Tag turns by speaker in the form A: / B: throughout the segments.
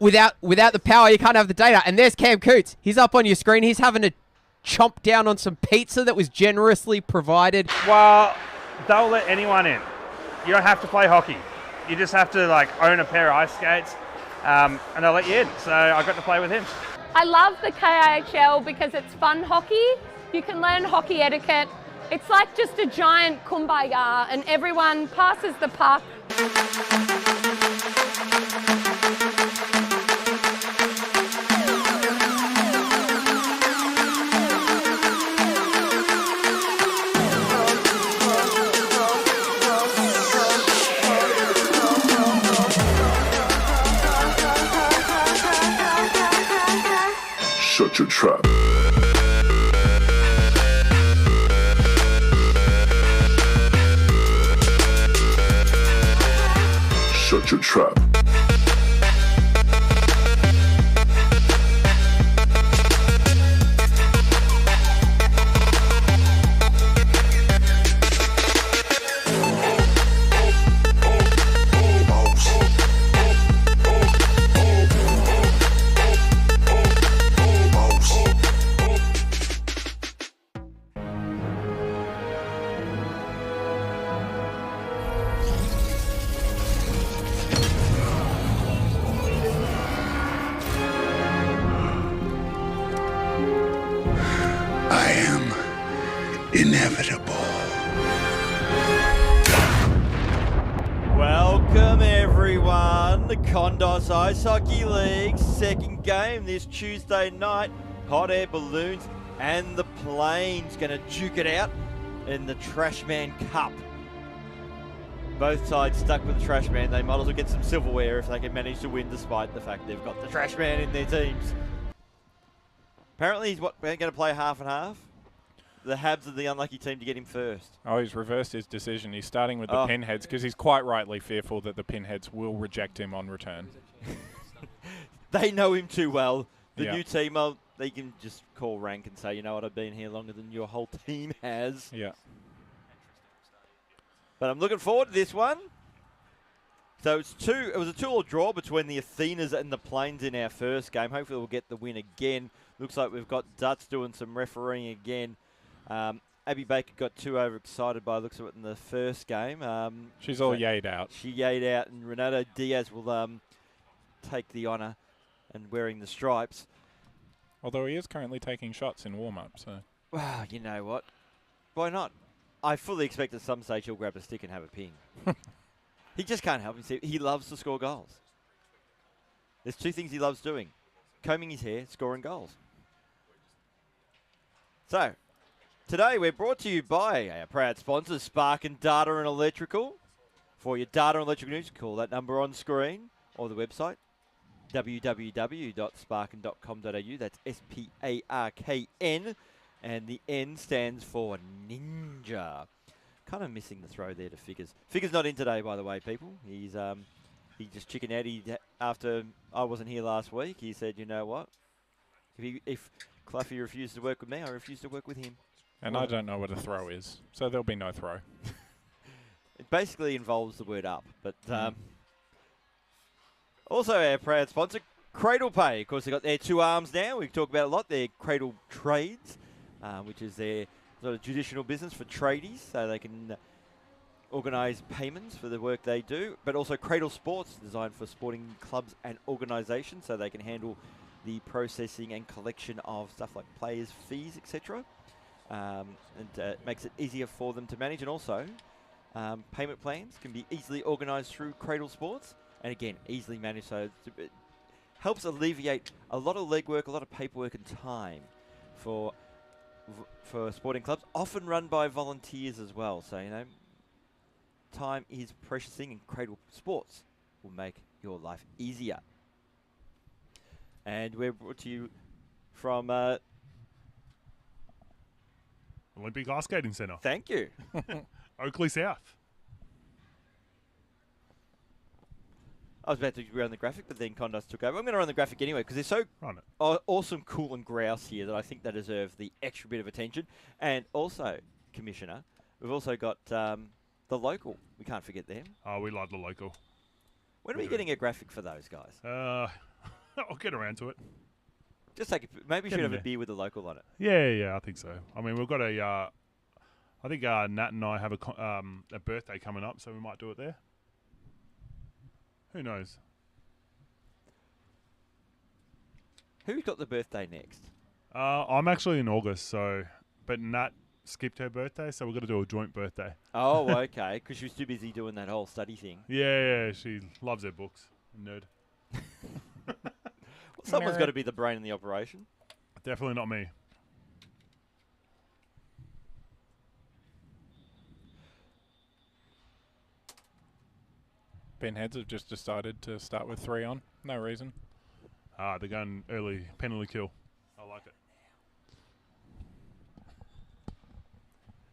A: without the power, you can't have the data. And there's Cam Coots. He's up on your screen. He's having to chomp down on some pizza that was generously provided.
B: Well, they'll let anyone in. You don't have to play hockey. You just have to like own a pair of ice skates, and they'll let you in. So I got to play with him.
C: I love the KIHL because it's fun hockey. You can learn hockey etiquette. It's like just a giant kumbaya and everyone passes the puck.
D: Shut your trap. Shut your trap. Inevitable.
E: Welcome everyone, the Kondos Ice Hockey League second game this Tuesday night. Hot air balloons and the Plains going to duke it out in the Trashman Cup. Both sides stuck with the Trashman. They might as well get some silverware if they can manage to win despite the fact they've got the Trashman in their teams. Apparently he's going to play half and half. The HABS are the unlucky team to get him first.
F: Oh, he's reversed his decision. He's starting with the Pinheads because he's quite rightly fearful that the Pinheads will reject him on return.
E: They know him too well. The new team, they can just call rank and say, you know what, I've been here longer than your whole team has.
F: Yeah.
E: But I'm looking forward to this one. So it was a 2-2 draw between the Athenas and the Plains in our first game. Hopefully we'll get the win again. Looks like we've got Dutz doing some refereeing again. Abby Baker got too overexcited by the looks of it in the first game.
F: She's all yayed out.
E: She yayed out, and Renato Diaz will take the honour and wearing the stripes.
F: Although he is currently taking shots in warm-up, so...
E: Well, you know what? Why not? I fully expect at some stage he'll grab a stick and have a ping. He just can't help himself. He loves to score goals. There's two things he loves doing. Combing his hair, scoring goals. So, today we're brought to you by our proud sponsors, Spark and Data and Electrical. For your data and electrical news, call that number on screen or the website, www.sparken.com.au. That's SPARKN, and the N stands for Ninja. Kind of missing the throw there to Figures. Figures not in today, by the way, people. He's he just chickened out. After I wasn't here last week, he said, you know what? If Cluffy refused to work with me, I refuse to work with him.
F: And I don't know what a throw is, so there'll be no throw.
E: It basically involves the word up. But also our proud sponsor, Cradle Pay. Of course, they've got their two arms now. We've talked about a lot. Their Cradle Trades, which is their sort of traditional business for tradies, so they can organise payments for the work they do. But also Cradle Sports, designed for sporting clubs and organisations, so they can handle the processing and collection of stuff like players' fees, etc. And it makes it easier for them to manage. And also, payment plans can be easily organised through Cradle Sports. And again, easily managed, so it helps alleviate a lot of legwork, a lot of paperwork and time for sporting clubs, often run by volunteers as well. So, you know, time is a precious thing, and Cradle Sports will make your life easier. And we're brought to you from
G: Olympic Ice Skating Centre.
E: Thank you.
G: Oakley South.
E: I was about to run the graphic, but then Kondos took over. I'm going to run the graphic anyway because they're so awesome, cool, and grouse here that I think they deserve the extra bit of attention. And also, Commissioner, we've also got the local. We can't forget them.
G: Oh, we love the local.
E: When are we getting a graphic for those guys?
G: I'll get around to it.
E: Just take maybe we
G: Get
E: should
G: in
E: have a
G: there.
E: beer with the local on it.
G: Yeah, I think so. I mean, we've got a. I think Nat and I have a birthday coming up, so we might do it there. Who knows?
E: Who's got the birthday next?
G: I'm actually in August, so but Nat skipped her birthday, so we're going to do a joint birthday.
E: Oh, okay, because she was too busy doing that whole study thing.
G: Yeah, she loves her books. Nerd.
E: Well, someone's got to be the brain in the operation.
G: Definitely not me.
F: Pinheads have just decided to start with 3 on. No reason.
G: They're going early penalty kill. I like it.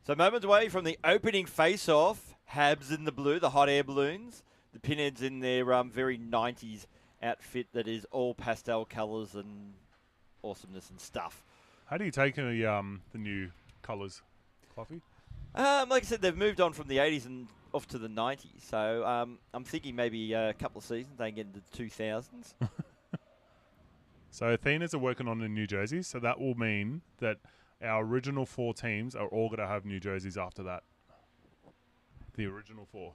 E: So moments away from the opening face-off. HABS in the blue, the hot air balloons. The Pinheads in their very 90s outfit that is all pastel colours and awesomeness and stuff.
G: How do you take the new colours, Coffee?
E: Like I said, they've moved on from the 80s and off to the 90s. So I'm thinking maybe a couple of seasons they can get into the 2000s.
G: So Athenas are working on the new jerseys, so that will mean that our original 4 teams are all going to have new jerseys after that. The original 4.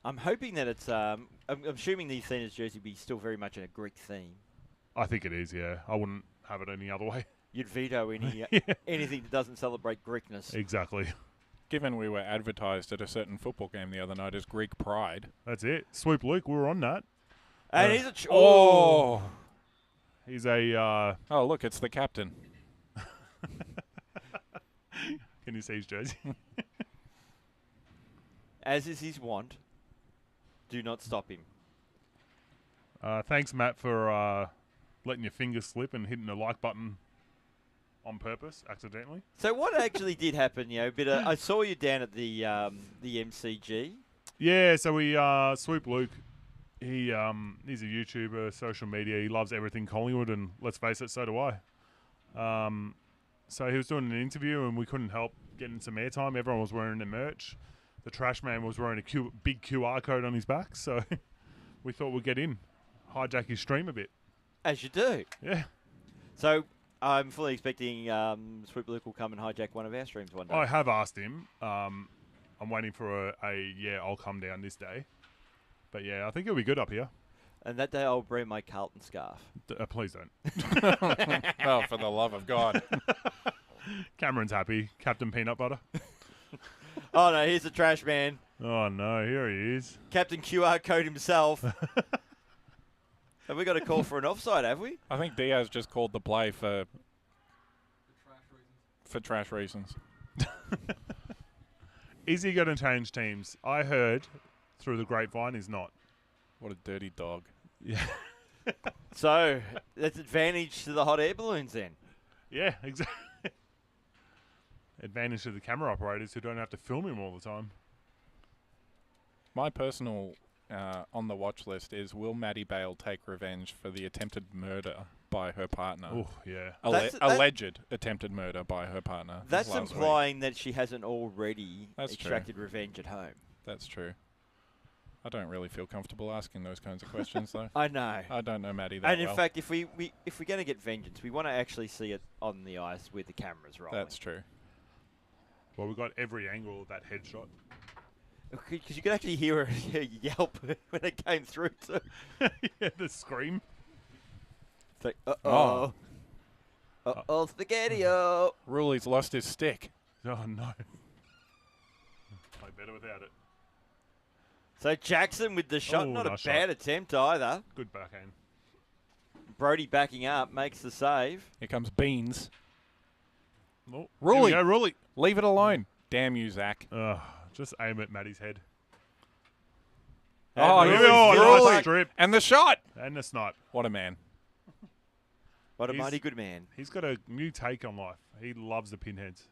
E: I'm hoping that it's... I'm assuming the Athena's jersey will be still very much in a Greek theme.
G: I think it is, yeah. I wouldn't have it any other way.
E: You'd veto any anything that doesn't celebrate Greekness.
G: Exactly.
F: Given we were advertised at a certain football game the other night as Greek pride.
G: That's it. Swoop Luke, we were on that.
E: And he's a...
F: Oh!
G: He's a...
F: Oh, look, it's the captain.
G: Can you see his jersey?
E: As is his wont, do not stop him.
G: Thanks, Matt, for letting your fingers slip and hitting the like button on purpose, accidentally.
E: So what actually did happen, I saw you down at the MCG.
G: Yeah, so we Swoop Luke. He's a YouTuber, social media. He loves everything Collingwood, and let's face it, so do I. So he was doing an interview, and we couldn't help getting some airtime. Everyone was wearing their merch. The trash man was wearing a big QR code on his back, so we thought we'd get in, hijack his stream a bit.
E: As you do.
G: Yeah.
E: So I'm fully expecting Swoop Luke will come and hijack one of our streams one day.
G: I have asked him. I'm waiting for I'll come down this day. But yeah, I think it'll be good up here.
E: And that day I'll bring my Carlton scarf.
G: Please don't.
F: Oh, for the love of God.
G: Cameron's happy. Captain Peanut Butter.
E: Oh no, here's the trash man.
G: Oh no, here he is.
E: Captain QR code himself. Have we got a call for an offside, have we?
F: I think Diaz just called the play for trash reasons.
G: Is he going to change teams? I heard through the grapevine he's not.
F: What a dirty dog.
G: Yeah.
E: So that's advantage to the hot air balloons then.
G: Yeah, exactly. Advantage to the camera operators who don't have to film him all the time.
F: My personal on the watch list is, will Maddie Bale take revenge for the attempted murder by her partner?
G: Oh, yeah.
F: Alleged attempted murder by her partner.
E: That's
F: last
E: implying that she hasn't already
F: That's
E: extracted revenge at home.
F: That's true. I don't really feel comfortable asking those kinds of questions, though.
E: I know.
F: I don't know Maddie that
E: And in
F: well.
E: fact, if we're going to get vengeance, we want to actually see it on the ice with the cameras rolling.
F: That's true.
G: Well, we got every angle of that headshot.
E: Because you could actually hear her yelp when it came through too.
G: Yeah, the scream.
E: It's like, uh-oh. Uh-oh, spaghetti-o.
F: Ruley's lost his stick.
G: Oh, no. Play better without it.
E: So Jackson with the shot,
G: Oh,
E: not a
G: nice
E: bad
G: shot.
E: attempt either.
G: Good backhand.
E: Brody backing up, makes the save.
F: Here comes Beans.
G: Oh,
F: Ruley.
G: Here we go, Ruley.
F: Leave it alone. Damn you, Zach.
G: Just aim at Maddie's head.
F: Oh,
E: And
G: Nice
F: Ruley.
G: strip.
F: And the shot.
G: And the snipe.
F: What a man.
E: What a
G: He's-
E: mighty good man.
G: He's got a new take on life. He loves the Pinheads.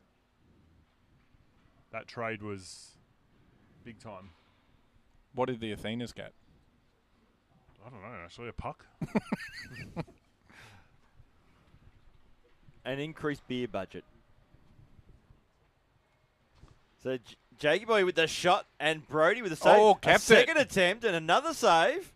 G: That trade was big time.
F: What did the Athenas get?
G: I don't know, actually, a puck.
E: An increased beer budget. So Jakey Boy with the shot and Brody with the save.
F: Oh,
E: a
F: kept it.
E: second attempt and another save.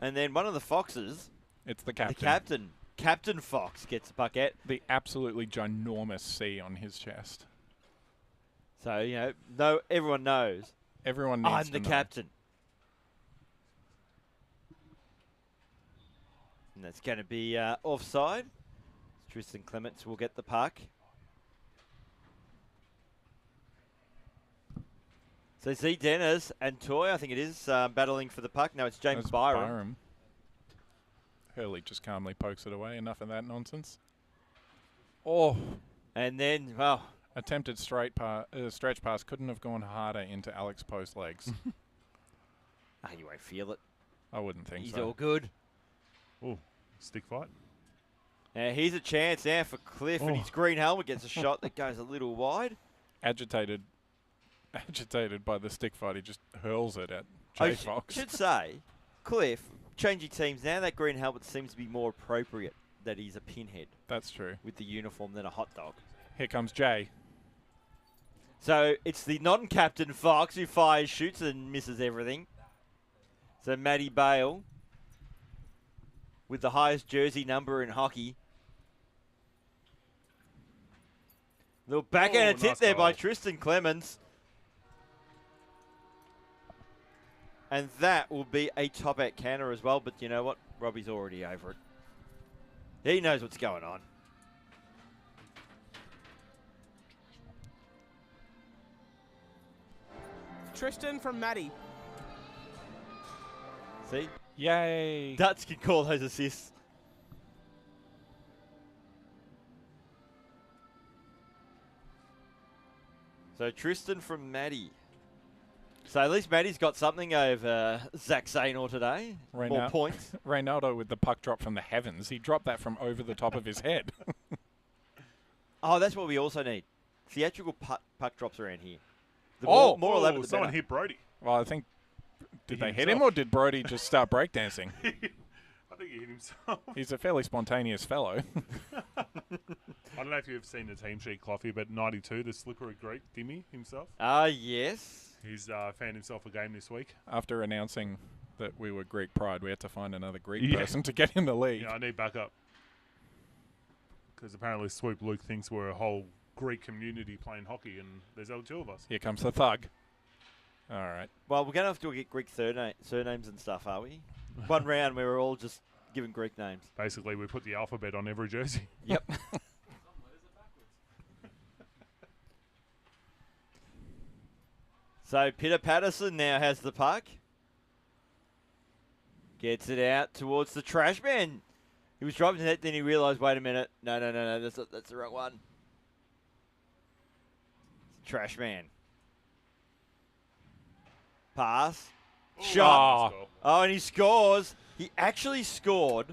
E: And then one of the Foxes,
F: It's the captain.
E: the captain, Captain Fox, gets the puck out.
F: The absolutely ginormous C on his chest.
E: So, you know, everyone knows.
F: Everyone needs
E: I'm
F: to
E: the
F: know.
E: captain. And that's going to be offside. Tristan Clements will get the puck. So Z Dennis and Toy, I think it is, battling for the puck. No, it's James
F: That's
E: Byram.
F: Hurley just calmly pokes it away. Enough of that nonsense. Oh,
E: And then, well,
F: attempted stretch pass couldn't have gone harder into Alex Post's legs.
E: you won't feel it.
F: I wouldn't think
E: He's
F: so.
E: all good.
G: Oh, stick fight.
E: Now here's a chance now for Cliff, and
G: Oh.
E: his green helmet gets a shot that goes a little wide.
F: Agitated by the stick fight, he just hurls it at
E: I
F: J Fox.
E: should say, Cliff, changing teams now, that green helmet seems to be more appropriate that he's a pinhead
F: That's true.
E: with the uniform than a hot dog.
F: Here comes Jay.
E: So it's the non-captain Fox who fires, shoots, and misses everything. So Matty Bale with the highest jersey number in hockey. Little backhand
G: Oh,
E: tip
G: nice
E: there by
G: goal.
E: Tristan Clemens. And that will be a top-out counter as well. But you know what? Robbie's already over it. He knows what's going on.
H: Tristan from Maddie.
E: See?
F: Yay!
E: Dutch can call those assists. So Tristan from Maddie. So at least Maddie's got something over Zach Zaynor today. More points.
F: Reynaldo with the puck drop from the heavens. He dropped that from over the top of his head.
E: Oh, that's what we also need. Theatrical puck drops around here. The
F: Oh!
E: more elaborate, the
G: someone
E: better.
G: hit Brody.
F: Well, I think... Did
G: He
F: they
G: hit
F: hit him,
G: himself.
F: or did Brody just start breakdancing?
G: I think he hit himself.
F: He's a fairly spontaneous fellow.
G: I don't know if you've seen the team sheet, Cloughy, but 92, the slippery Greek, Dimmy himself,
E: Ah, yes.
G: he's found himself a game this week.
F: After announcing that we were Greek pride, we had to find another Greek
G: Yeah.
F: person to get in the league.
G: Yeah, I need backup. Because apparently Swoop Luke thinks we're a whole Greek community playing hockey, and there's only two of us.
F: Here comes the thug. All right.
E: Well, we're going to have to get Greek surnames and stuff, are we? One round we were all just given Greek names.
G: Basically, we put the alphabet on every jersey.
E: Yep. So Peter Patterson now has the puck. Gets it out towards the trash man. He was driving the net, then he realised, wait a minute. No, that's the wrong one. Trash man. Pass. Shot.
F: Oh.
E: Oh, and he scores. He actually scored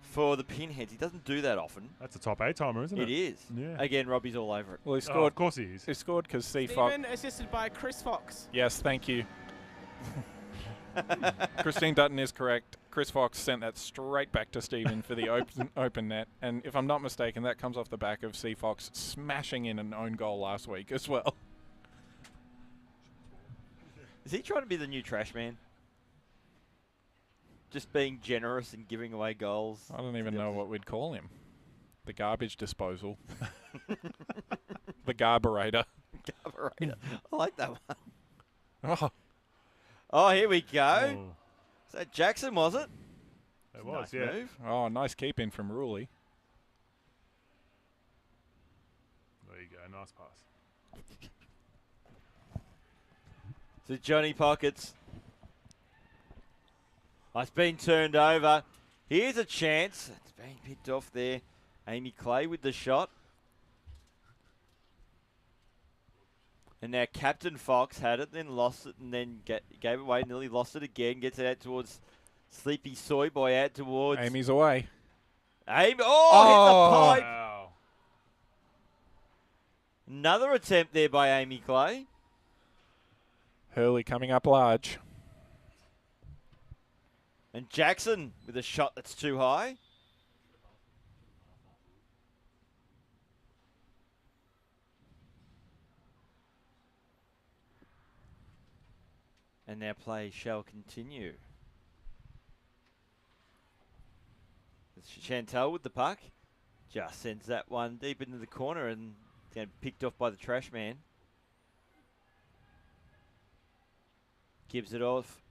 E: for the Pinheads. He doesn't do that often.
G: That's a top 8 timer, isn't it?
E: It is.
G: Yeah.
E: Again, Robbie's all over it.
F: Well, he
G: Oh,
F: scored.
G: of course he is.
F: He scored because C Fox.
H: Stephen assisted by Chris Fox.
F: Yes, thank you. Christine Dutton is correct. Chris Fox sent that straight back to Stephen for the open net. And if I'm not mistaken, that comes off the back of C Fox smashing in an own goal last week as well.
E: Is he trying to be the new trash man? Just being generous and giving away goals.
F: I don't even know what we'd call him. The garbage disposal. The garburator.
E: Carburetor. I like that one.
F: Oh,
E: Oh, here we go.
G: Oh,
E: Is that Jackson, was it?
G: it was,
E: Nice
G: yeah.
E: move.
F: oh, nice keep in from Ruley.
G: There you go, nice pass.
E: So Johnny Pockets. Oh, it's been turned over. Here's a chance. It's been picked off there. Amy Clay with the shot. And now Captain Fox had it, then lost it, and then gave it away. Nearly lost it again. Gets it out towards Sleepy Soy Boy, out towards
F: Amy's away.
E: Amy. Oh,
F: Oh.
E: hit the pipe.
G: Wow.
E: Another attempt there by Amy Clay.
F: Hurley coming up large.
E: And Jackson with a shot that's too high. And now play shall continue. Chantel with the puck. Just sends that one deep into the corner and picked off by the trash man. Gives it off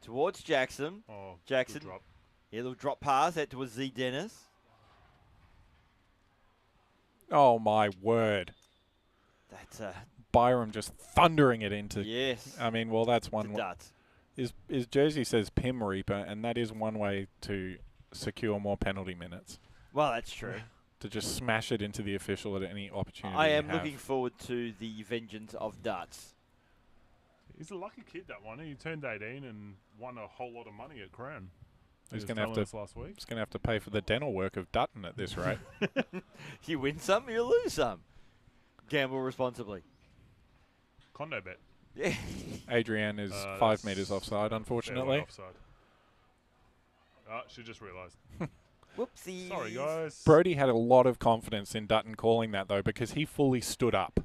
E: towards Jackson.
G: Oh,
E: Jackson.
G: good drop.
E: Yeah, little drop pass out towards Z Dennis.
F: Oh, my word.
E: That's
F: Byram just thundering it into.
E: yes.
F: I mean, well, that's one.
E: Dutt.
F: His jersey says Pim Reaper, and that is one way to secure more penalty minutes.
E: Well, that's true.
F: To just smash it into the official at any opportunity.
E: I
F: you
E: am
F: have.
E: looking forward to the vengeance of Dutts.
G: He's a lucky kid, that one. He turned 18 and won a whole lot of money at Crown.
F: He's
G: He was
F: going to have
G: telling
F: to.
G: us last week.
F: He's going to have to pay for the dental work of Dutton at this rate.
E: You win some, you lose some. Gamble responsibly.
G: Condo bet.
E: Yeah.
F: Adrienne is 5
G: that's
F: meters offside,
G: Fair one
F: unfortunately.
G: offside. She just realised.
E: Whoopsies.
G: Sorry, guys.
F: Brody had a lot of confidence in Dutton calling that, though, because he fully stood up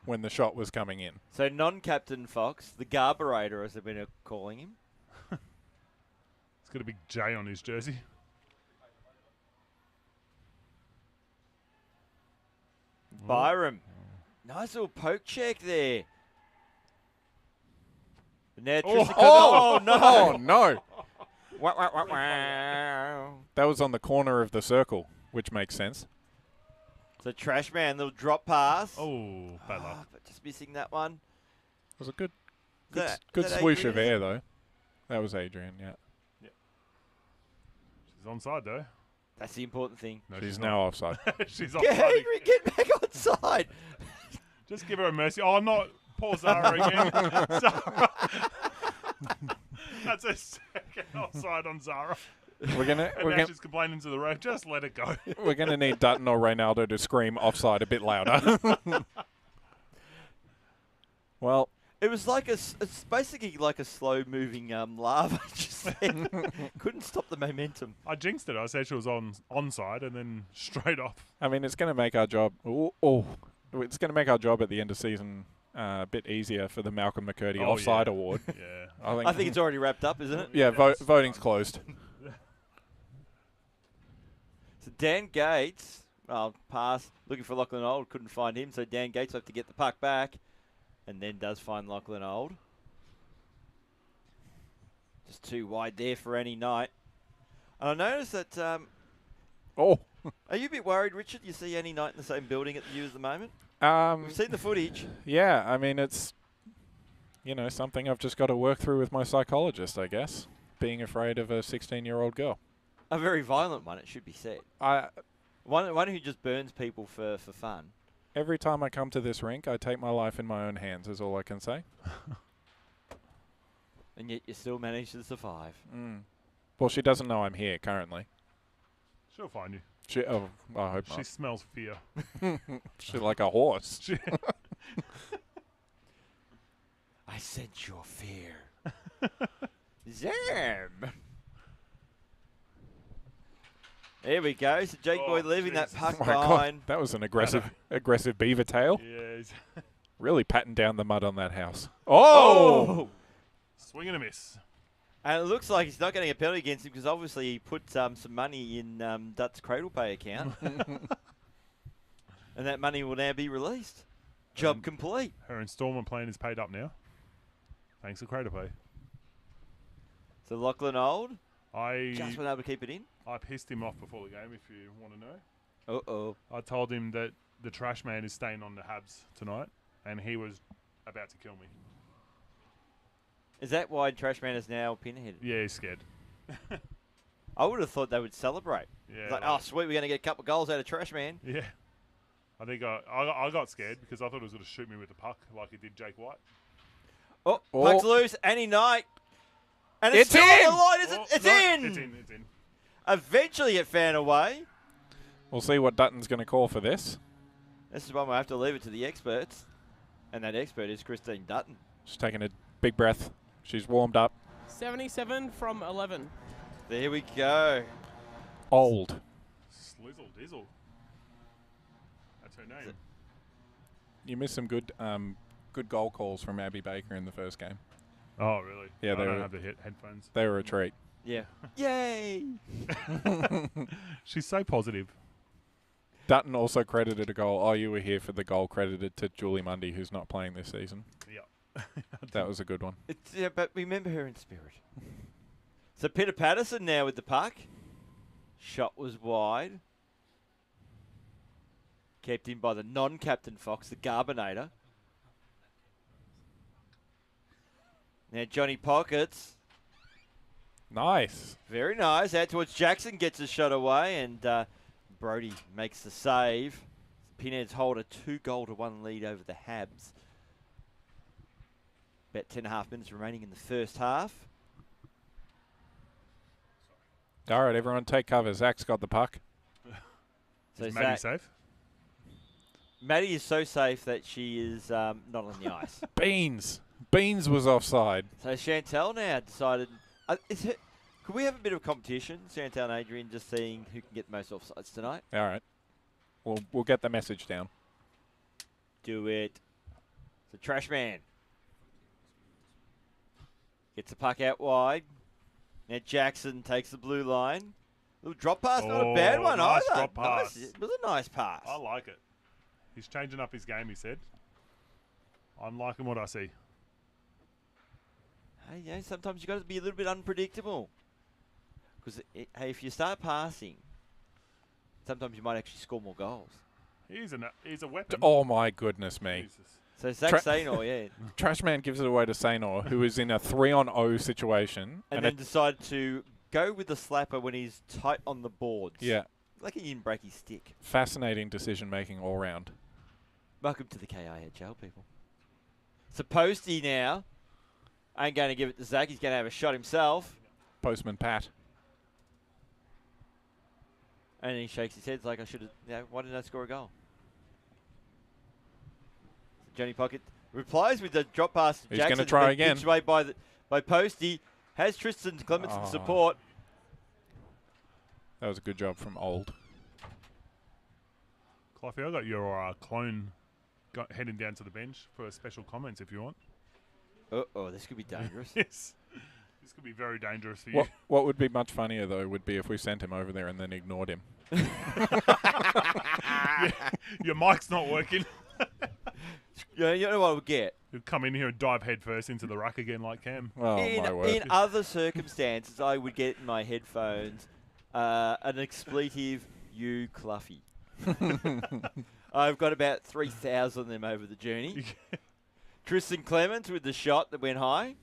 F: when the shot was coming in.
E: So non-captain Fox, the Garburator, as they've been calling him.
G: He's got a big J on his jersey.
E: Byram. Nice little poke check there. But now Tristan
F: Oh,
E: no.
F: Oh, no.
E: Wah, wah, wah, wah.
F: That was on the corner of the circle, which makes sense.
E: So Trash Man, little drop pass.
G: Oh, bad luck.
E: But just missing that one.
F: It was a good
E: That-
F: good
E: that
F: swoosh of
E: Adrian?
F: air, though. That was Adrian, yeah.
G: She's onside, though.
E: That's the important thing.
G: No,
F: She's
G: not.
F: now offside.
G: She's
E: Get,
G: offside.
E: Adrian, get back on side.
G: Just give her a mercy. Oh, not poor Zara again. Zara. That's a second offside on Zara.
F: We're gonna
G: And now she's complaining to the ref. Just let it go.
F: we're gonna need Dutton or Reynaldo to scream offside a bit louder. Well,
E: It was like it's basically like a slow-moving lava. Just there. Couldn't stop the momentum.
G: I jinxed it. I said she was onside and then straight off.
F: I mean, it's gonna make our job. It's gonna make our job at the end of season a bit easier for the Malcolm McCurdy
G: Oh,
F: offside
G: yeah.
F: award.
G: Yeah.
E: I think it's already wrapped up, isn't it?
F: Yeah, voting's closed.
E: So Dan Gates, pass, looking for Lachlan Old, couldn't find him, so Dan Gates will have to get the puck back, and then does find Lachlan Old. Just too wide there for any night. And I noticed that,
F: Oh,
E: are you a bit worried, Richard, you see any night in the same building at you at the moment? We've seen the footage.
F: yeah. I mean, it's something I've just got to work through with my psychologist, I guess. Being afraid of a 16-year-old girl.
E: A very violent one, it should be said. One who just burns people for fun.
F: Every time I come to this rink, I take my life in my own hands, is all I can say.
E: And yet you still manage to survive.
F: Well, she doesn't know I'm here currently.
G: She'll find you.
F: I hope
G: She
F: not.
G: smells fear.
F: She's like a horse.
E: I sense your fear. Zam! There we go. So Jake
G: Oh,
E: Boy leaving that
G: Jesus.
E: puck
F: Oh my God,
E: behind.
F: that was an aggressive beaver tail.
G: Yeah.
F: Really patting down the mud on that house. Oh!
G: Swing and a miss.
E: And it looks like he's not getting a penalty against him because obviously he put some money in Dutt's Cradle Pay account. And that money will now be released. Job complete.
G: Her instalment plan is paid up now. Thanks to Cradle Pay.
E: So Lachlan Old
G: I
E: just been able to keep it in.
G: I pissed him off before the game, if you want to know.
E: Uh-oh.
G: I told him that the trash man is staying on the HABS tonight, and he was about to kill me.
E: Is that why Trash Man is now pinheaded?
G: Yeah, he's scared.
E: I would have thought they would celebrate.
G: Yeah,
E: It's like, oh, sweet, we're going to get a couple of goals out of Trash Man.
G: Yeah. I think I got scared because I thought it was going to shoot me with the puck like it did Jake White.
E: Oh, puck's loose. Any night. And
F: It's
E: still on
F: in!
E: the line, is it?
G: Oh,
E: It's
G: no,
E: in!
G: It's in. It's in.
E: Eventually it found a way.
F: We'll see what Dutton's going to call for this.
E: This is one we'll have to leave it to the experts. And that expert is Christine Dutton.
F: She's taking a big breath. She's warmed up.
H: 77 from 11.
E: There we go.
F: Old.
G: Slizzle Dizzle. That's her name.
F: You missed some good goal calls from Abby Baker in the first game.
G: Oh, really?
F: Yeah,
G: I
F: they
G: don't
F: were-
G: have the headphones.
F: They were a treat.
E: Yeah. Yay!
G: She's so positive.
F: Dutton also credited a goal. Oh, you were here for the goal credited to Julie Mundy, who's not playing this season.
G: Yeah.
F: That was a good one.
E: Yeah, but remember her in spirit. So Peter Patterson now with the puck. Shot was wide. Kept in by the non-captain Fox, the Garbinator. Now Johnny Pockets.
F: Nice.
E: Very nice. Out towards Jackson, gets a shot away, and Brody makes the save. Pinheads hold a 2-1 lead over the Habs. About 10.5 minutes remaining in the first half.
F: All right, everyone take cover. Zach's got the puck.
E: So
G: Is Maddie safe?
E: Maddie is so safe that she is not on the ice.
F: Beans. Beans was offside.
E: So Chantel now decided, could we have a bit of competition, Chantel and Adrian, just seeing who can get the most offsides tonight?
F: All right. We'll get the message down.
E: Do it. The trash man gets the puck out wide. Now Jackson takes the blue line. Little drop pass, not a bad one
G: nice
E: either.
G: drop pass.
E: Nice. It was a nice pass.
G: I like it. He's changing up his game, he said. I'm liking what I see.
E: Hey, you know, sometimes you got to be a little bit unpredictable. Because hey, if you start passing, sometimes you might actually score more goals.
G: He's a weapon.
F: Oh, my goodness me.
G: Jesus.
E: So Zach Saynor, yeah.
F: Trashman gives it away to Saynor, who is in a 3-on-0 situation.
E: And then decided to go with the slapper when he's tight on the boards.
F: Yeah.
E: Like he didn't break his stick.
F: Fascinating decision-making all round.
E: Welcome to the KIHL, people. So Posty now ain't going to give it to Zach. He's going to have a shot himself.
F: Postman Pat.
E: And he shakes his head like, I should have, why didn't I score a goal? Johnny Pocket replies with the drop pass to
F: He's
E: Jackson.
F: going to try
E: then
F: again.
E: pitched away by Posty. Has Tristan Clements in support.
F: That was a good job from Old.
G: Cliffy, I got your clone heading down to the bench for special comments if you want.
E: Uh-oh, this could be dangerous.
G: Yes. This could be very dangerous for you.
F: What would be much funnier, though, would be if we sent him over there and then ignored him.
G: Your mic's not working.
E: Yeah, you know what we'll get?
G: You'll come in here and dive headfirst into the ruck again like Cam.
F: Oh, my word.
E: In other circumstances, I would get in my headphones an expletive, you Cluffy. I've got about 3,000 of them over the journey. Tristan Clements with the shot that went high.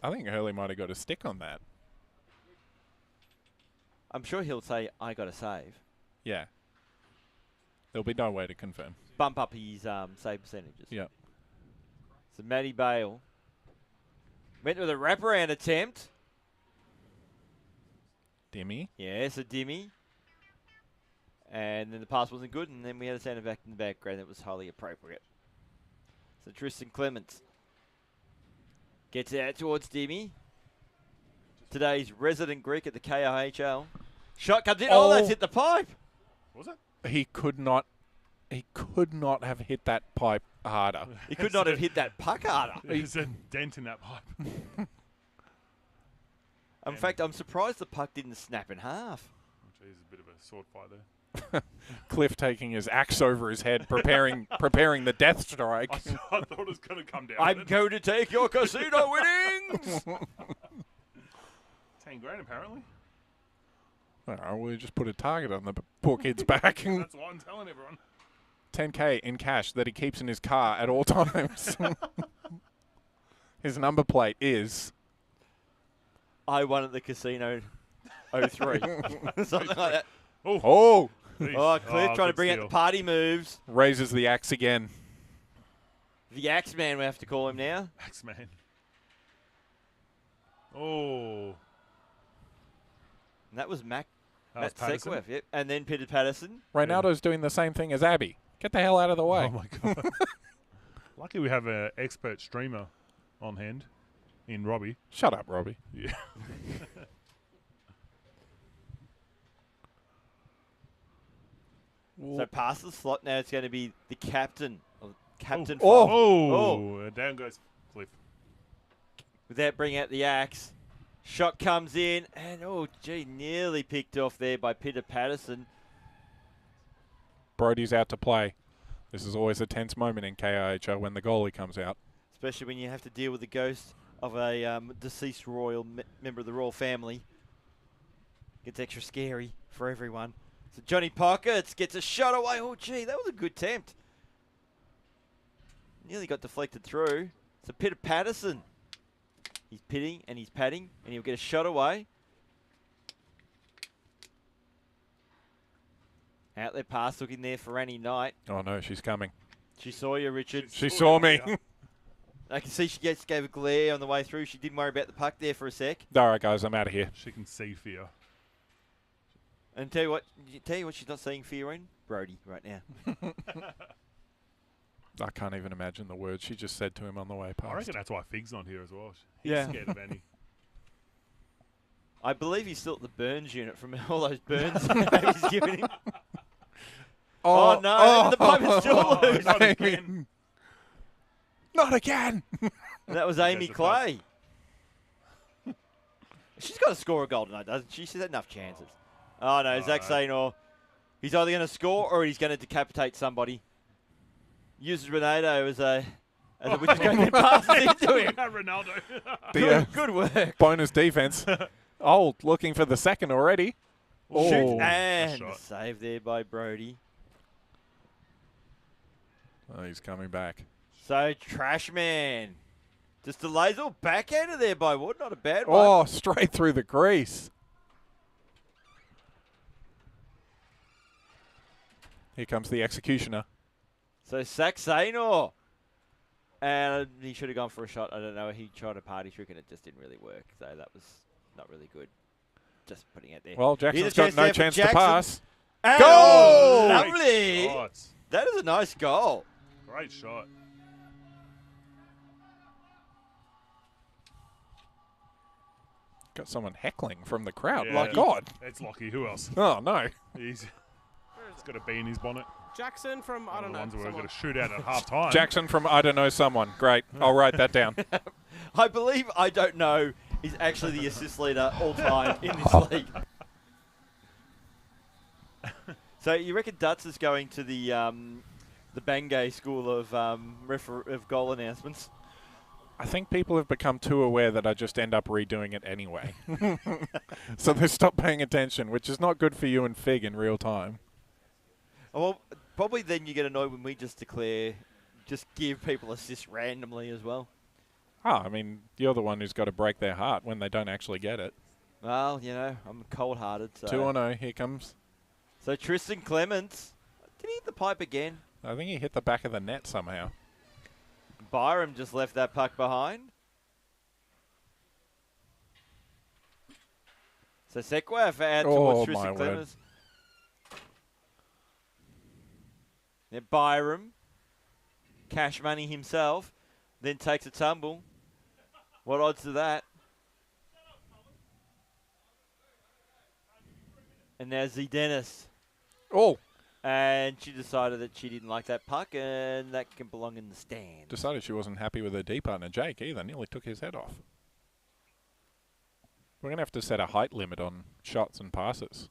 F: I think Hurley might have got a stick on that.
E: I'm sure he'll say, I got a save.
F: Yeah. There'll be no way to confirm.
E: Bump up his save percentages.
F: Yeah.
E: So Matty Bale went with a wraparound attempt.
F: Dimmy.
E: Yes, a dimmy. And then the pass wasn't good, and then we had a centre back in the background that was highly appropriate. So Tristan Clements gets out towards Dimmy. Today's resident Greek at the KIHL. Shot comes in. Oh, that's hit the pipe.
G: Was it?
F: He could not have hit that pipe harder.
E: He could not have hit that puck harder.
G: There's a dent in that pipe.
E: In fact, I'm surprised the puck didn't snap in half.
G: Oh, geez, a bit of a sword fight there.
F: Cliff taking his axe over his head, preparing the death strike.
G: I thought it was going to come down.
E: I'm going to take your casino winnings.
G: 10 grand apparently.
F: We just put a target on the poor kid's back.
G: That's what I'm telling everyone.
F: 10K in cash that he keeps in his car at all times. His number plate is...
E: I won at the casino 03. Something like that.
F: Oh!
E: Oh, Cliff trying to bring out the party moves.
F: Raises the axe again.
E: The Axe Man, we have to call him now.
G: Axe Man. Oh.
E: And that was Matt
G: Patterson.
E: Seckworth, yep. And then Peter Patterson.
F: Ronaldo's doing the same thing as Abby. Get the hell out of the way.
G: Oh, my God. Lucky we have an expert streamer on hand in Robbie.
F: Shut up, Robbie.
G: Yeah.
E: So past the slot, now it's going to be the captain. Captain.
G: Oh. Down goes Cliff.
E: Without bringing out the axe. Shot comes in, and oh, gee, nearly picked off there by Peter Patterson.
F: Brody's out to play. This is always a tense moment in KIHL when the goalie comes out.
E: Especially when you have to deal with the ghost of a deceased royal member of the royal family. Gets extra scary for everyone. So Johnny Pockets gets a shot away. Oh, gee, that was a good attempt. Nearly got deflected through. So Peter Patterson. He's pitting and he's patting, and he'll get a shot away. Outlet pass looking there for Annie Knight.
F: Oh, no, she's coming.
E: She saw you, Richard.
F: She saw me.
E: I can see she just gave a glare on the way through. She didn't worry about the puck there for a sec.
F: All right, guys, I'm out of here.
G: She can see fear.
E: And tell you what she's not seeing fear in? Brody right now.
F: I can't even imagine the words she just said to him on the way past.
G: I reckon that's why Fig's on here as well. He's
E: Yeah.
G: scared of Annie.
E: I believe he's still at the burns unit from all those burns he's given him. Oh, no, the pipe is still loose.
G: Not again.
F: Not again.
E: That was Amy
G: There's the
E: Clay. She's got to score a goal tonight, doesn't she? She's had enough chances. Oh, no, Zach Sainor. He's either going to score or he's going to decapitate somebody. Uses Ronaldo as a which is going to pass into him.
G: Ronaldo.
E: Good work.
F: Bonus defense. Oh, looking for the second already.
E: Shoot,
F: Oh,
E: and
G: shot.
E: save there by Brody.
F: oh, he's coming back.
E: So, Trashman. Just a laser backhander there by Wood. Not a bad one.
F: Oh, straight through the crease. Here comes the executioner.
E: So, Saxenor. And he should have gone for a shot. I don't know. He tried a party trick and it just didn't really work. So, that was not really good. Just putting it there.
F: Well, Jackson's got no
E: there for
F: chance to
E: Jackson.
F: pass.
E: And
F: Goal!
E: Lovely.
G: Shots.
E: That is a nice goal.
G: Great shot.
F: Got someone heckling from the crowd.
G: Yeah.
F: My God.
G: It's Lockie. Who else?
F: Oh, no.
G: He's got a bee in his bonnet.
H: Jackson from, I
G: One
H: don't
G: of the
H: know.
G: ones we're
H: someone.
G: going to shoot out at half time.
F: Jackson from I Don't Know Someone. Great. I'll write that down.
E: I believe I Don't Know is actually the assist leader all time in this league. So you reckon Dutz is going to the Bangay School of goal announcements?
F: I think people have become too aware that I just end up redoing it anyway. So they stop paying attention, which is not good for you and Fig in real time.
E: Well, probably then you get annoyed when we just give people assists randomly as well.
F: Oh, I mean, you're the one who's got to break their heart when they don't actually get it.
E: Well, you know, I'm cold-hearted. So.
F: 2-0, here comes.
E: So Tristan Clements, did he hit the pipe again?
F: I think he hit the back of the net somehow.
E: Byram just left that puck behind. So Sekwaf out towards Tristan
F: my word.
E: Clements. Then Byram, cash money himself, then takes a tumble. What odds to that? And now Z Dennis.
F: Oh!
E: And she decided that she didn't like that puck and that can belong in the stand.
F: Decided she wasn't happy with her D partner, Jake, either. Nearly took his head off. We're going to have to set a height limit on shots and passes.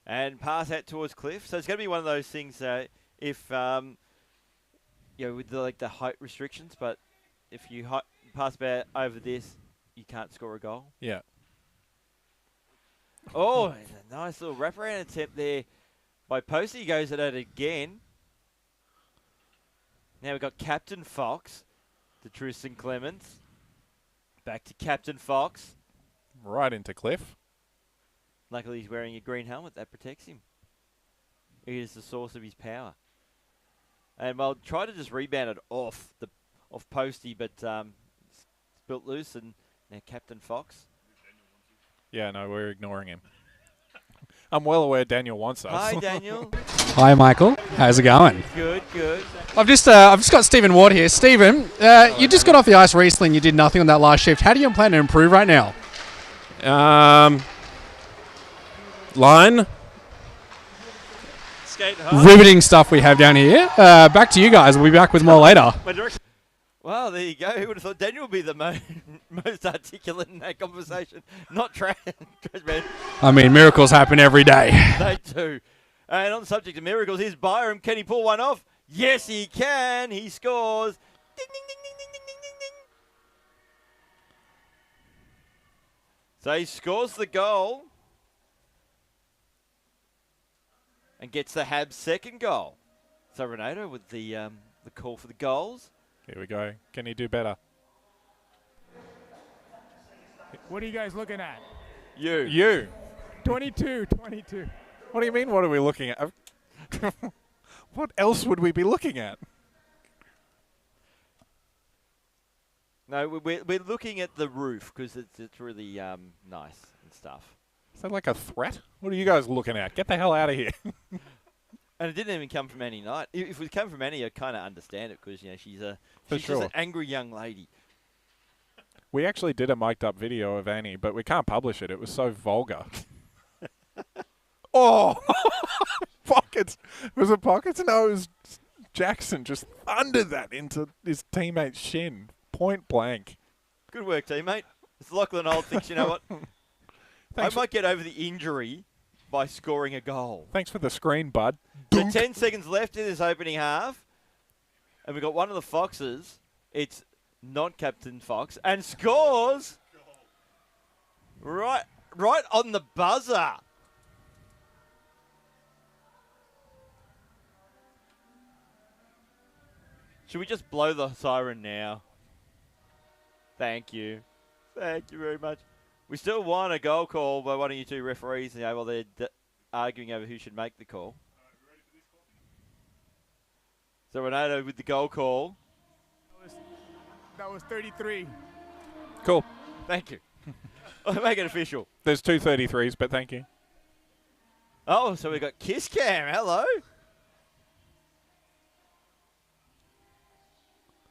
E: And pass out towards Cliff. So it's going to be one of those things if, with the height restrictions, but if you pass about over this, you can't score a goal.
F: Yeah.
E: Oh, a nice little wraparound attempt there by Posey. He goes at it again. Now we've got Captain Fox to Tristan Clements. Back to Captain Fox.
F: Right into Cliff.
E: Luckily he's wearing a green helmet that protects him. It is the source of his power. And I'll try to just rebound it off Posty, but it's built loose, and now Captain Fox.
F: Yeah, no, we're ignoring him. I'm well aware Daniel wants us.
E: Hi, Daniel.
I: Hi, Michael. How's it going?
E: Good, good.
I: I've just got Stephen Ward here. Stephen, you just got off the ice recently and you did nothing on that last shift. How do you plan to improve right now?
J: Line. Skate hard.
I: Riveting stuff we have down here. Back to you guys. We'll be back with more later.
E: Well, there you go. Who would have thought Daniel would be the most articulate in that conversation. Not trash, man.
I: I mean, miracles happen every day.
E: They do. And on the subject of miracles, here's Byram. Can he pull one off? Yes, he can. He scores. Ding, ding, ding, ding, ding, ding, ding, ding, ding. So he scores the goal and gets the Habs' second goal. So Renato with the call for the goals.
F: Here we go. Can he do better?
K: What are you guys looking at?
F: You.
K: 22.
F: What do you mean, what are we looking at? What else would we be looking at?
E: No, we're looking at the roof because it's really nice and stuff.
F: Is that like a threat? What are you guys looking at? Get the hell out of here.
E: And it didn't even come from Annie Knight. If it come from Annie, I kind of understand it because she's just
F: sure.
E: an angry young lady.
F: We actually did a mic'd up video of Annie, but we can't publish it. It was so vulgar. Oh! Pockets. Was it Pockets? No, it was Jackson just thundered that into his teammate's shin. Point blank.
E: Good work, teammate. It's Lachlan Old thinks, you know what? I might get over the injury by scoring a goal.
F: Thanks for the screen, bud.
E: So 10 seconds left in this opening half. And we've got one of the Foxes. It's non-captain Fox. And scores! Right on the buzzer. Should we just blow the siren now? Thank you. Thank you very much. We still want a goal call by one of you two referees while they're arguing over who should make the call. So Renato with the goal call.
K: That was 33.
F: Cool.
E: Thank you. I'll make it official.
F: There's 2 33s, but thank you.
E: Oh, so we got Kiss Cam. Hello.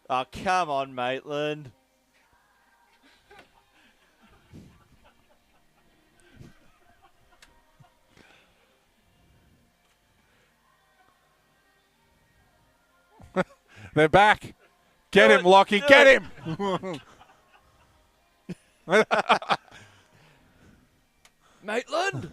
E: Oh, come on, Maitland.
F: They're back. Get him, Lockie. Get him.
E: Maitland.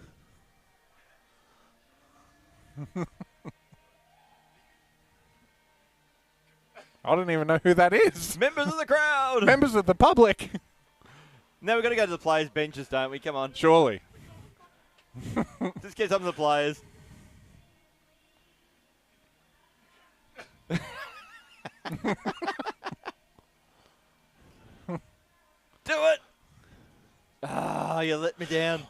F: I don't even know who that is.
E: Members of the crowd.
F: Members of the public.
E: Now we've got to go to the players' benches, don't we? Come on.
F: Surely.
E: Just get some of the players. Do it! Ah, you let me down.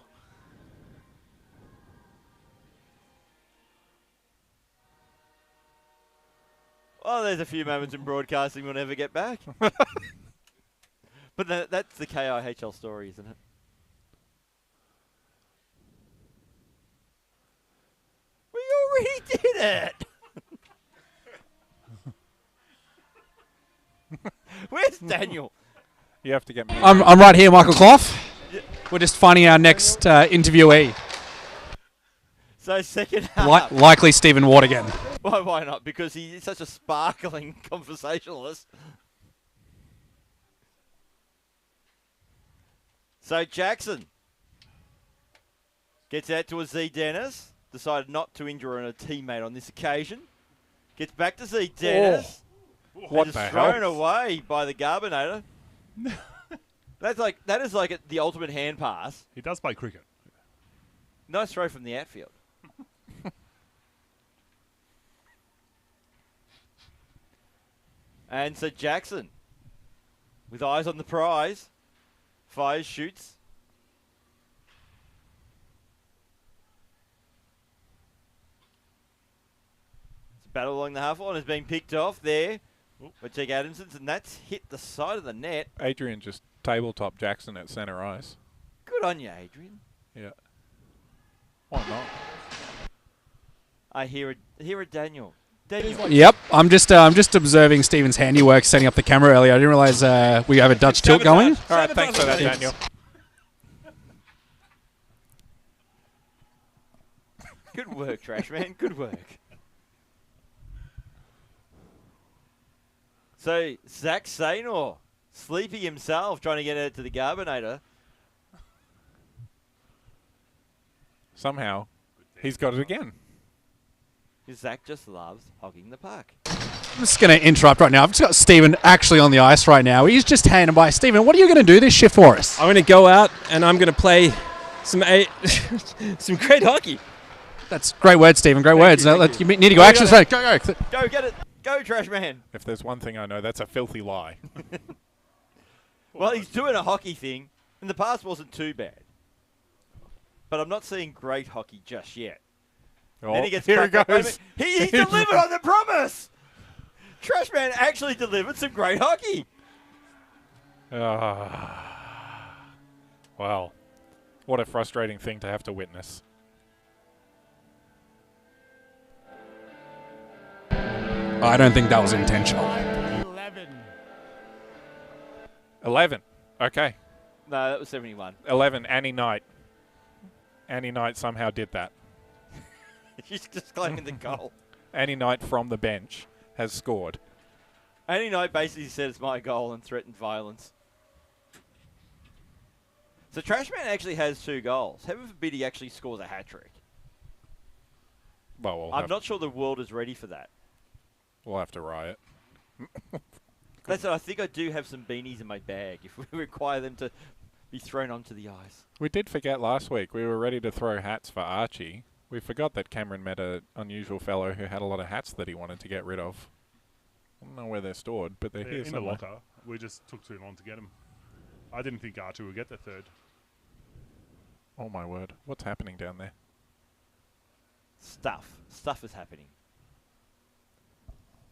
E: Well, there's a few moments in broadcasting we'll never get back. But that's the KIHL story, isn't it? We already did it! Where's Daniel?
F: You have to get me.
I: I'm right here, Michael Clough. We're just finding our next interviewee.
E: So second half.
I: Likely Stephen Ward again.
E: Why not? Because he's such a sparkling conversationalist. So Jackson gets out to a Z Dennis. Decided not to injure a teammate on this occasion. Gets back to Z Dennis.
F: What
E: and
F: the
E: is
F: hell?
E: thrown away by the Garbinator. That is like the ultimate hand pass.
G: He does play cricket.
E: Nice throw from the outfield. And so Jackson, with eyes on the prize, fires, shoots. It's a battle along the half line. Is being picked off there by Jake Adamson's, and that's hit the side of the net.
F: Adrian just tabletop Jackson at center ice.
E: Good on you, Adrian.
F: Yeah. Why not?
E: I hear a Daniel. Daniel.
I: Yep, I'm just observing Stephen's handiwork setting up the camera earlier. I didn't realize we have a Dutch tilt going.
F: All right, thanks for that, Daniel.
E: Good work, Trash Man. Good work. So, Zach Saynor Sleepy himself trying to get it to the Garbinator.
F: Somehow, he's got it again.
E: Zach just loves hogging the puck.
I: I'm just going to interrupt right now. I've just got Stephen actually on the ice right now. He's just handing by. Stephen, what are you going to do this shift for us?
J: I'm going to go out and I'm going to play some some great hockey.
I: That's great words, Stephen. Great words. You need to go action. Go.
E: Go get it. Go, trash man.
F: If there's one thing I know, that's a filthy lie.
E: Well, he's doing a hockey thing. In the past, wasn't too bad. But I'm not seeing great hockey just yet.
F: Oh,
E: then he gets
F: here he
E: cracked up.
F: goes.
E: He delivered on the promise. Trash man actually delivered some great hockey.
F: Well, what a frustrating thing to have to witness.
I: I don't think that was intentional.
F: 11. Okay.
E: No, that was 71.
F: 11. Annie Knight. Annie Knight somehow did that.
E: She's just claiming the goal.
F: Annie Knight from the bench has scored.
E: Annie Knight basically said it's my goal and threatened violence. So Trashman actually has 2 goals. Heaven forbid he actually scores a hat-trick.
F: Well,
E: I'm not sure the world is ready for that.
F: We'll have to riot.
E: That's what I think I do have some beanies in my bag if we require them to be thrown onto the ice.
F: We did forget last week. We were ready to throw hats for Archie. We forgot that Cameron met an unusual fellow who had a lot of hats that he wanted to get rid of. I don't know where they're stored, but they're here
G: in
F: somewhere.
G: the locker. We just took too long to get them. I didn't think Archie would get the 3rd.
F: Oh my word. What's happening down there?
E: Stuff. Stuff is happening.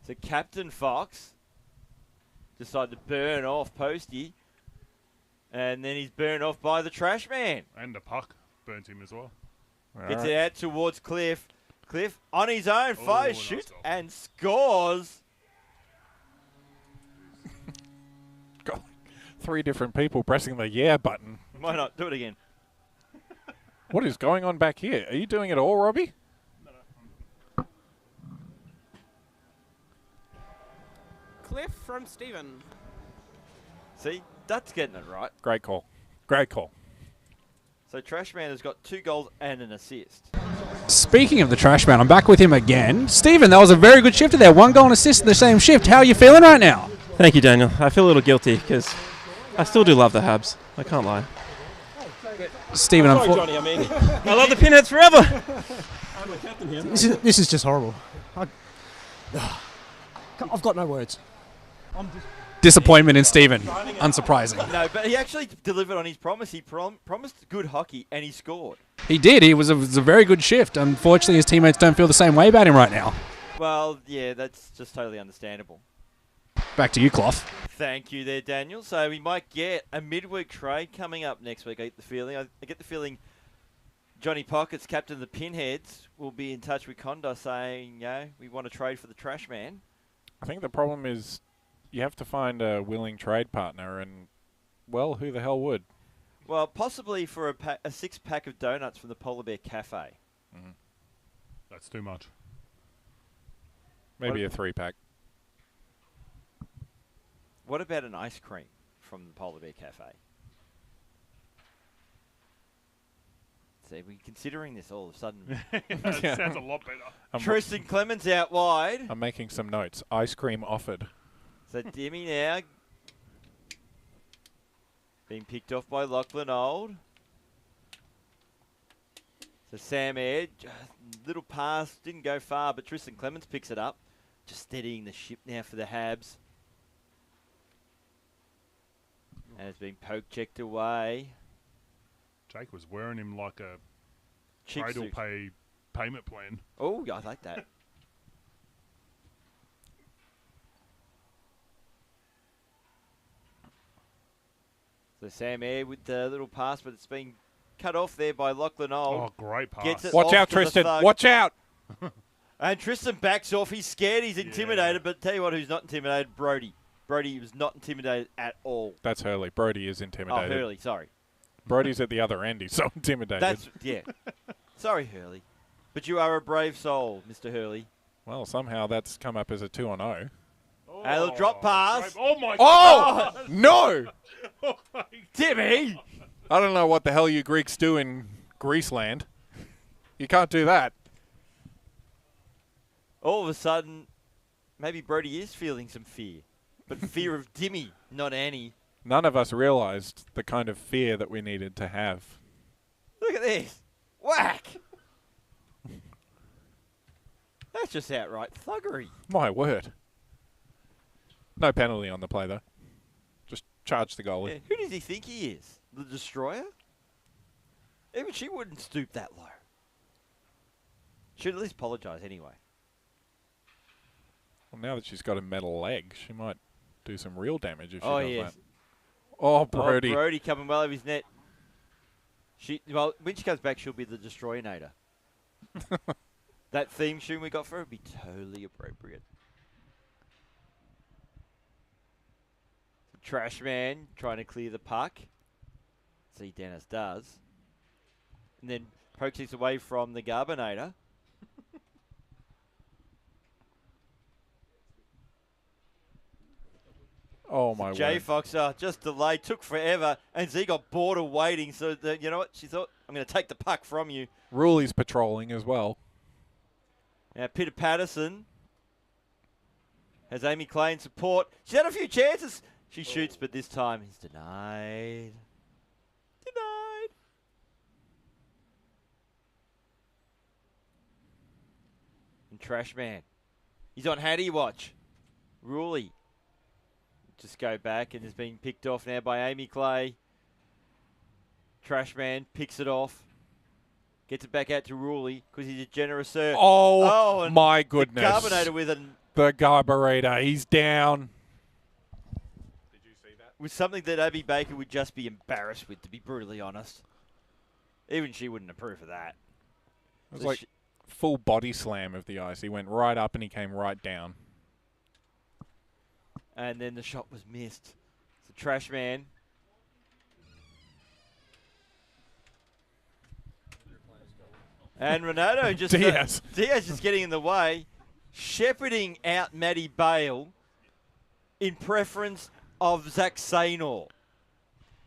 E: So Captain Fox decided to burn off Posty. And then he's burned off by the trash man.
G: And the puck burnt him as well.
E: Gets it out towards Cliff. Cliff on his own fires, shoots, and scores.
F: God, 3 different people pressing the yeah button.
E: Why not? Do it again.
F: What is going on back here? Are you doing it all, Robbie?
H: Cliff from Stephen.
E: See, that's getting it right.
F: Great call. Great call.
E: So Trashman has got 2 goals and an assist.
I: Speaking of the trash man, I'm back with him again. Stephen, that was a very good shift there. 1 goal and assist in the same shift. How are you feeling right now?
J: Thank you, Daniel. I feel a little guilty because I still do love the Habs. I can't lie.
I: Stephen,
J: sorry, Johnny. I mean, I love the Pinheads forever. I'm a captain here.
L: This is just horrible. I've got no words.
I: Disappointment in Stephen. Unsurprising.
E: No, but he actually delivered on his promise. He promised good hockey, and he scored.
I: He did. It was a very good shift. Unfortunately, his teammates don't feel the same way about him right now.
E: Well, yeah, that's just totally understandable.
I: Back to you, Clough.
E: Thank you there, Daniel. So we might get a midweek trade coming up next week. I get the feeling Johnny Pockets, captain of the Pinheads, will be in touch with Kondos saying, we want to trade for the trash man.
F: I think the problem is you have to find a willing trade partner, and, well, who the hell would?
E: Well, possibly for a 6-pack of donuts from the Polar Bear Cafe.
F: Mm-hmm.
G: That's too much.
F: Maybe a 3-pack.
E: What about an ice cream from the Polar Bear Cafe? See, we're considering this all of a sudden.
G: That sounds a lot better.
E: Tristan Clemens out wide.
F: I'm making some notes. Ice cream offered.
E: So Demi now being picked off by Lachlan Old. So Sam Air, little pass, didn't go far, but Tristan Clemens picks it up. Just steadying the ship now for the Habs. And it's been poke-checked away.
G: Jake was wearing him like a
E: Cheap
G: cradle
E: suit.
G: pay payment plan.
E: Oh, I like that. So Sam Air with the little pass, but it's been cut off there by Lachlan Old.
G: Oh, great pass.
E: Gets it
F: Watch
E: off
F: out,
E: to the
F: Tristan.
E: thug.
F: Watch out.
E: And Tristan backs off. He's scared. He's intimidated. But tell you what, who's not intimidated? Brody. Brody was not intimidated at all.
F: That's Hurley. Brody is
E: Oh,
F: intimidated.
E: Hurley. Sorry.
F: Brody's at the other end. He's so intimidated.
E: That's Sorry, Hurley. But you are a brave soul, Mr. Hurley.
F: Well, somehow that's come up as a 2-on-0.
E: A little drop pass.
G: Oh my
F: Oh
G: God.
F: no!
G: Oh my
E: Timmy!
F: I don't know what the hell you Greeks do in Greeceland. You can't do that.
E: All of a sudden, maybe Brody is feeling some fear. But fear of Dimmy, not Annie.
F: None of us realized the kind of fear that we needed to have.
E: Look at this. Whack! That's just outright thuggery.
F: My word. No penalty on the play, though. Just charge the goalie.
E: Yeah, who does he think he is? The Destroyer? Even she wouldn't stoop that low. She'd at least apologise anyway.
F: Well, now that she's got a metal leg, she might do some real damage if she
E: Oh,
F: does
E: yes.
F: that. Oh, Brody.
E: Oh, Brody coming well over his net. Well, when she comes back, she'll be the Destroyer-nator. That theme tune we got for her would be totally appropriate. Trash man trying to clear the puck. See, Dennis does. And then pokes it away from the Garbinator.
F: Oh, my
E: Jay
F: word.
E: Foxer just delayed, took forever, and Z got bored of waiting. So, you know what? She thought, I'm going to take the puck from you.
F: Ruley's patrolling as well.
E: Now, Peter Patterson has Amy Clay in support. She's had a few chances. She shoots, but this time he's denied. Denied. And Trash Man. He's on Hattie watch. Ruley. Just go back and is being picked off now by Amy Clay. Trash Man picks it off. Gets it back out to Ruley because he's a generous sir.
F: Oh,
E: and
F: my goodness.
E: The Carbonator with an...
F: The Garburator. He's down.
E: Was something that Abby Baker would just be embarrassed with, to be brutally honest. Even she wouldn't approve of that.
F: It was like full body slam of the ice. He went right up and he came right down.
E: And then the shot was missed. It's a Trash Man. And Renato just...
F: Diaz.
E: Diaz just getting in the way. Shepherding out Maddie Bale in preference of Zach Saynor.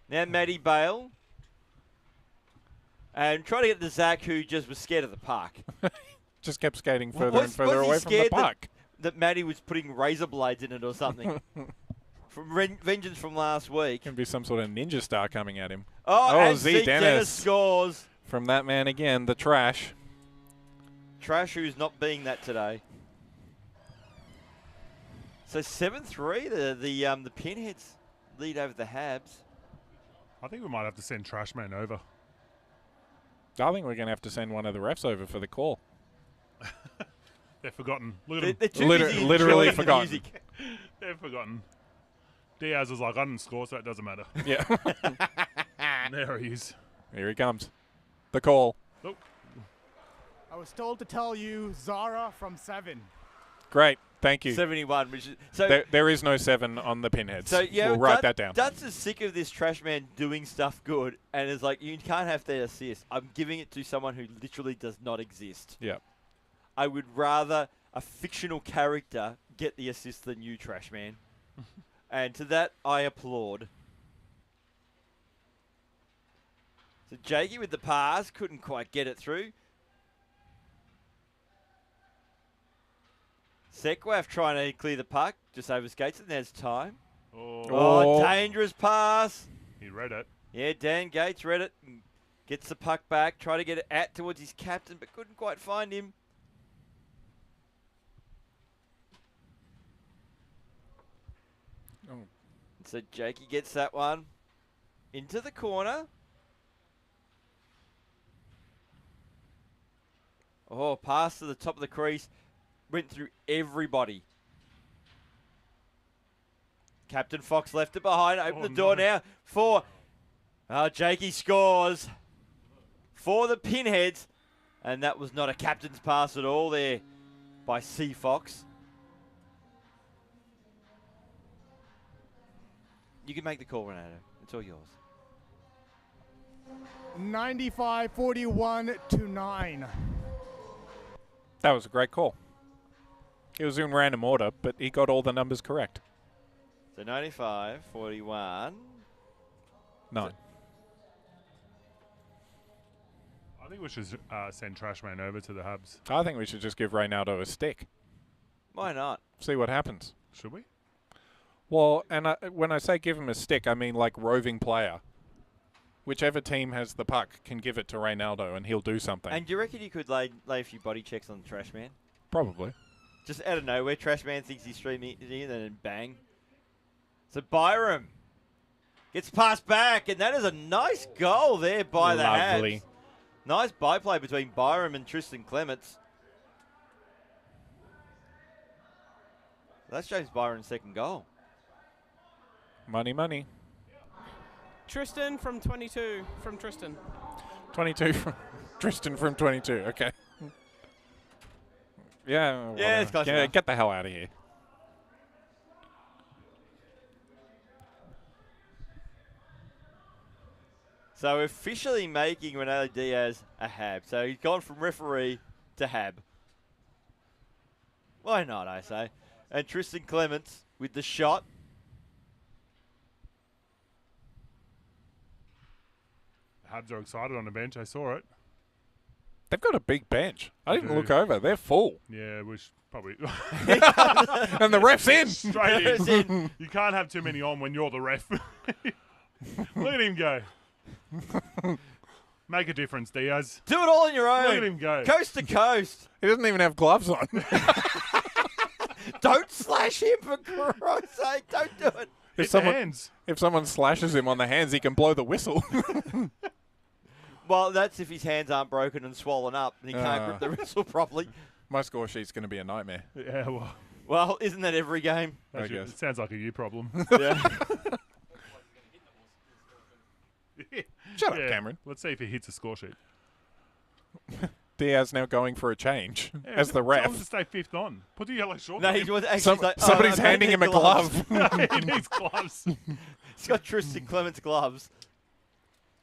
E: Now Maddie Bale. And trying to get to Zach, who just was scared of the puck.
F: Just kept skating further and further away from the puck.
E: That Maddie was putting razor blades in it or something. From vengeance from last week.
F: Can be some sort of ninja star coming at him.
E: Oh,
F: Z Dennis
E: scores.
F: From that man again, the Trash.
E: Trash, who's not being that today. So 7-3, the Pinheads lead over the Habs.
G: I think we might have to send Trashman over.
F: I think we're going to have to send one of the refs over for the call.
G: They're forgotten. Look at
E: They're
G: them.
F: Literally forgotten.
G: They're forgotten. Diaz was like, I didn't score, so it doesn't matter.
F: Yeah.
G: There he is.
F: Here he comes. The call.
G: Nope.
K: I was told to tell you Zara from 7.
F: Great. Thank you.
E: 71. Which is, so
F: there is no 7 on the Pinheads.
E: So yeah,
F: we'll write that down.
E: Dutz is sick of this Trash Man doing stuff good, and is like, you can't have the assist. I'm giving it to someone who literally does not exist.
F: Yeah.
E: I would rather a fictional character get the assist than you, Trash Man. And to that, I applaud. So Jakey with the pass, couldn't quite get it through. Sekwaf trying to clear the puck, just over skates, and there's time. Oh, dangerous pass.
G: He read it.
E: Yeah, Dan Gates read it. And gets the puck back, try to get it out towards his captain, but couldn't quite find him.
F: Oh.
E: So Jakey gets that one into the corner. Oh, pass to the top of the crease. Went through everybody. Captain Fox left it behind. Open the door now for... Jakey scores for the Pinheads. And that was not a captain's pass at all there by C. Fox. You can make the call, Renato. It's all yours.
K: 95-41 to 9.
F: That was a great call. It was in random order, but he got all the numbers correct.
E: So 95, 41.
F: 9.
G: I think we should send Trashman over to the Habs.
F: I think we should just give Reynaldo a stick.
E: Why not?
F: See what happens.
G: Should we?
F: Well, and when I say give him a stick, I mean like roving player. Whichever team has the puck can give it to Reynaldo and he'll do something.
E: And do you reckon you could lay a few body checks on the trash man?
F: Probably.
E: Just out of nowhere, trash man thinks he's streaming it in and then bang. So Byram gets passed back, and that is a nice goal there by the
F: Lovely.
E: Habs. Nice byplay between Byram and Tristan Clements. That's James Byron's second goal.
F: Money, money.
H: Tristan from 22. From Tristan.
F: 22 from Tristan from 22. Okay. Yeah.
E: Yeah, it's close enough.
F: Get the hell out of here.
E: So officially making Ronaldo Diaz a HAB. So he's gone from referee to HAB. Why not, I say. And Tristan Clements with the shot.
G: Habs are excited on the bench. I saw it.
F: They've got a big bench. I didn't
G: do.
F: look over. They're full.
G: Yeah, we should probably.
F: And the ref's in.
G: Straight
E: Ref's in.
G: You can't have too many on when you're the ref. Look at him go. Make a difference, Diaz.
E: Do it all on your own.
G: Look at him go.
E: Coast to coast.
F: He doesn't even have gloves on.
E: Don't slash him, for Christ's sake. Don't do it.
G: Hit the hands.
F: If someone slashes him on the hands, he can blow the whistle.
E: Well, that's if his hands aren't broken and swollen up and he can't grip the whistle properly.
F: My score sheet's going to be a nightmare.
G: Yeah, well.
E: Well, isn't that every game?
F: I guess.
G: It sounds like a you problem.
E: Yeah.
F: Shut up, Cameron.
G: Let's see if he hits a score sheet.
F: Diaz now going for a change
G: Yeah,
F: as the
G: tell
F: ref.
G: him to stay fifth on. Put the yellow short.
E: No,
G: on
E: he
G: him.
E: was actually like, oh,
F: Somebody's
E: I
F: handing
E: need
F: him a glove.
G: He needs gloves.
E: He's got Tristan Clements gloves.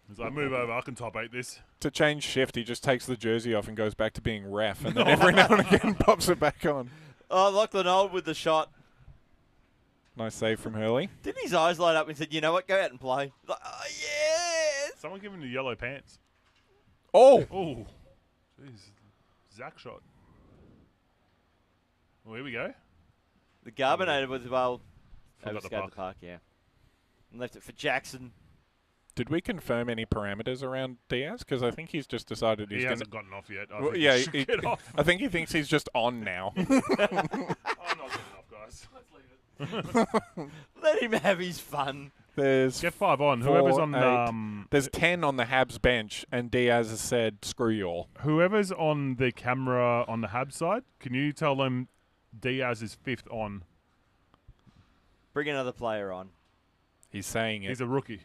G: He's like, move over. I can top 8 this.
F: To change shift, he just takes the jersey off and goes back to being ref, and then every now and again pops it back on.
E: Oh, Lachlan Old with the shot.
F: Nice save from Hurley.
E: Didn't his eyes light up and said, you know what, go out and play? Like, oh, yes!
G: Someone give him the yellow pants.
F: Oh!
G: Oh. Jeez. Zach shot. Well, here we go.
E: The Garbonator was, well,
G: Forgot the
E: overscaled
G: puck.
E: the park, yeah. And left it for Jackson.
F: Did we confirm any parameters around Diaz? Because I think he's just decided he's
G: He
F: going
G: hasn't gotten off yet. I
F: Well,
G: think
F: yeah,
G: he should get off.
F: I think he thinks he's just on now.
G: I'm not getting off, guys.
E: Let him have his fun.
F: There's
G: Get 5 on.
F: 4,
G: Whoever's on
F: 8. There's 10 on the Habs bench, and Diaz has said, screw you all.
G: whoever's on the camera on the Habs side, can you tell them Diaz is 5th on?
E: Bring another player on.
F: He's saying it.
G: He's a rookie.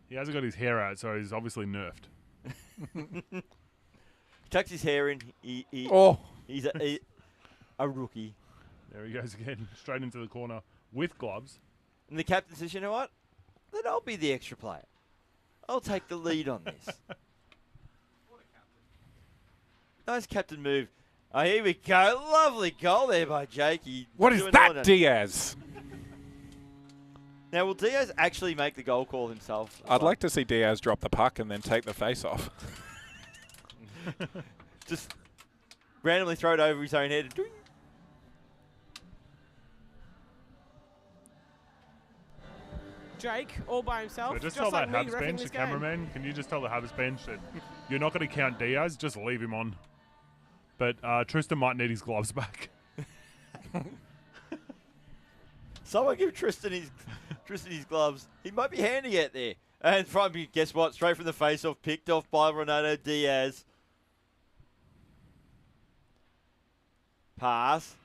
G: He hasn't got his hair out, so he's obviously nerfed.
E: He tucks his hair in. He's a rookie.
G: There he goes again, straight into the corner with gloves.
E: And the captain says, you know what? Then I'll be the extra player. I'll take the lead on this. Nice captain move. Oh, here we go. Lovely goal there by Jakey.
F: What is that, Diaz?
E: Now, will Diaz actually make the goal call himself?
F: I'd like to see Diaz drop the puck and then take the face off.
E: Just randomly throw it over his own head. And
H: Jake, all by himself.
G: So just
H: just
G: tell
H: like
G: that
H: me
G: Habs
H: reffing
G: bench,
H: this
G: the
H: game.
G: cameraman, can you just tell the Habs bench that you're not going to count Diaz, just leave him on. But Tristan might need his gloves back.
E: Someone give Tristan his gloves. He might be handy out there. And from guess what? Straight from the face-off, picked off by Ronaldo Diaz. Pass.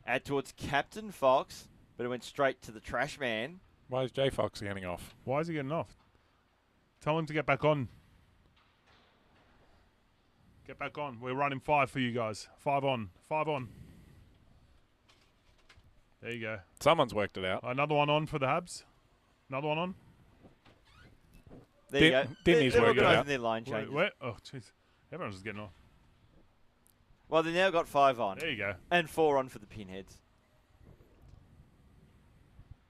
E: Add towards Captain Fox, but it went straight to the trash man.
F: Why is J Fox getting off?
G: Why is he getting off? Tell him to get back on. Get back on. We're running 5 for you guys. 5 on. 5 on. There you go.
F: Someone's worked it out.
G: Another one on for the Habs. Another one on.
E: There you go.
F: Dinny's
E: They're
F: worked it
E: organising
F: out.
E: their line changes.
G: Wait. Oh, jeez. Everyone's just getting off.
E: Well, they now got 5 on.
G: There you go.
E: And 4 on for the Pinheads.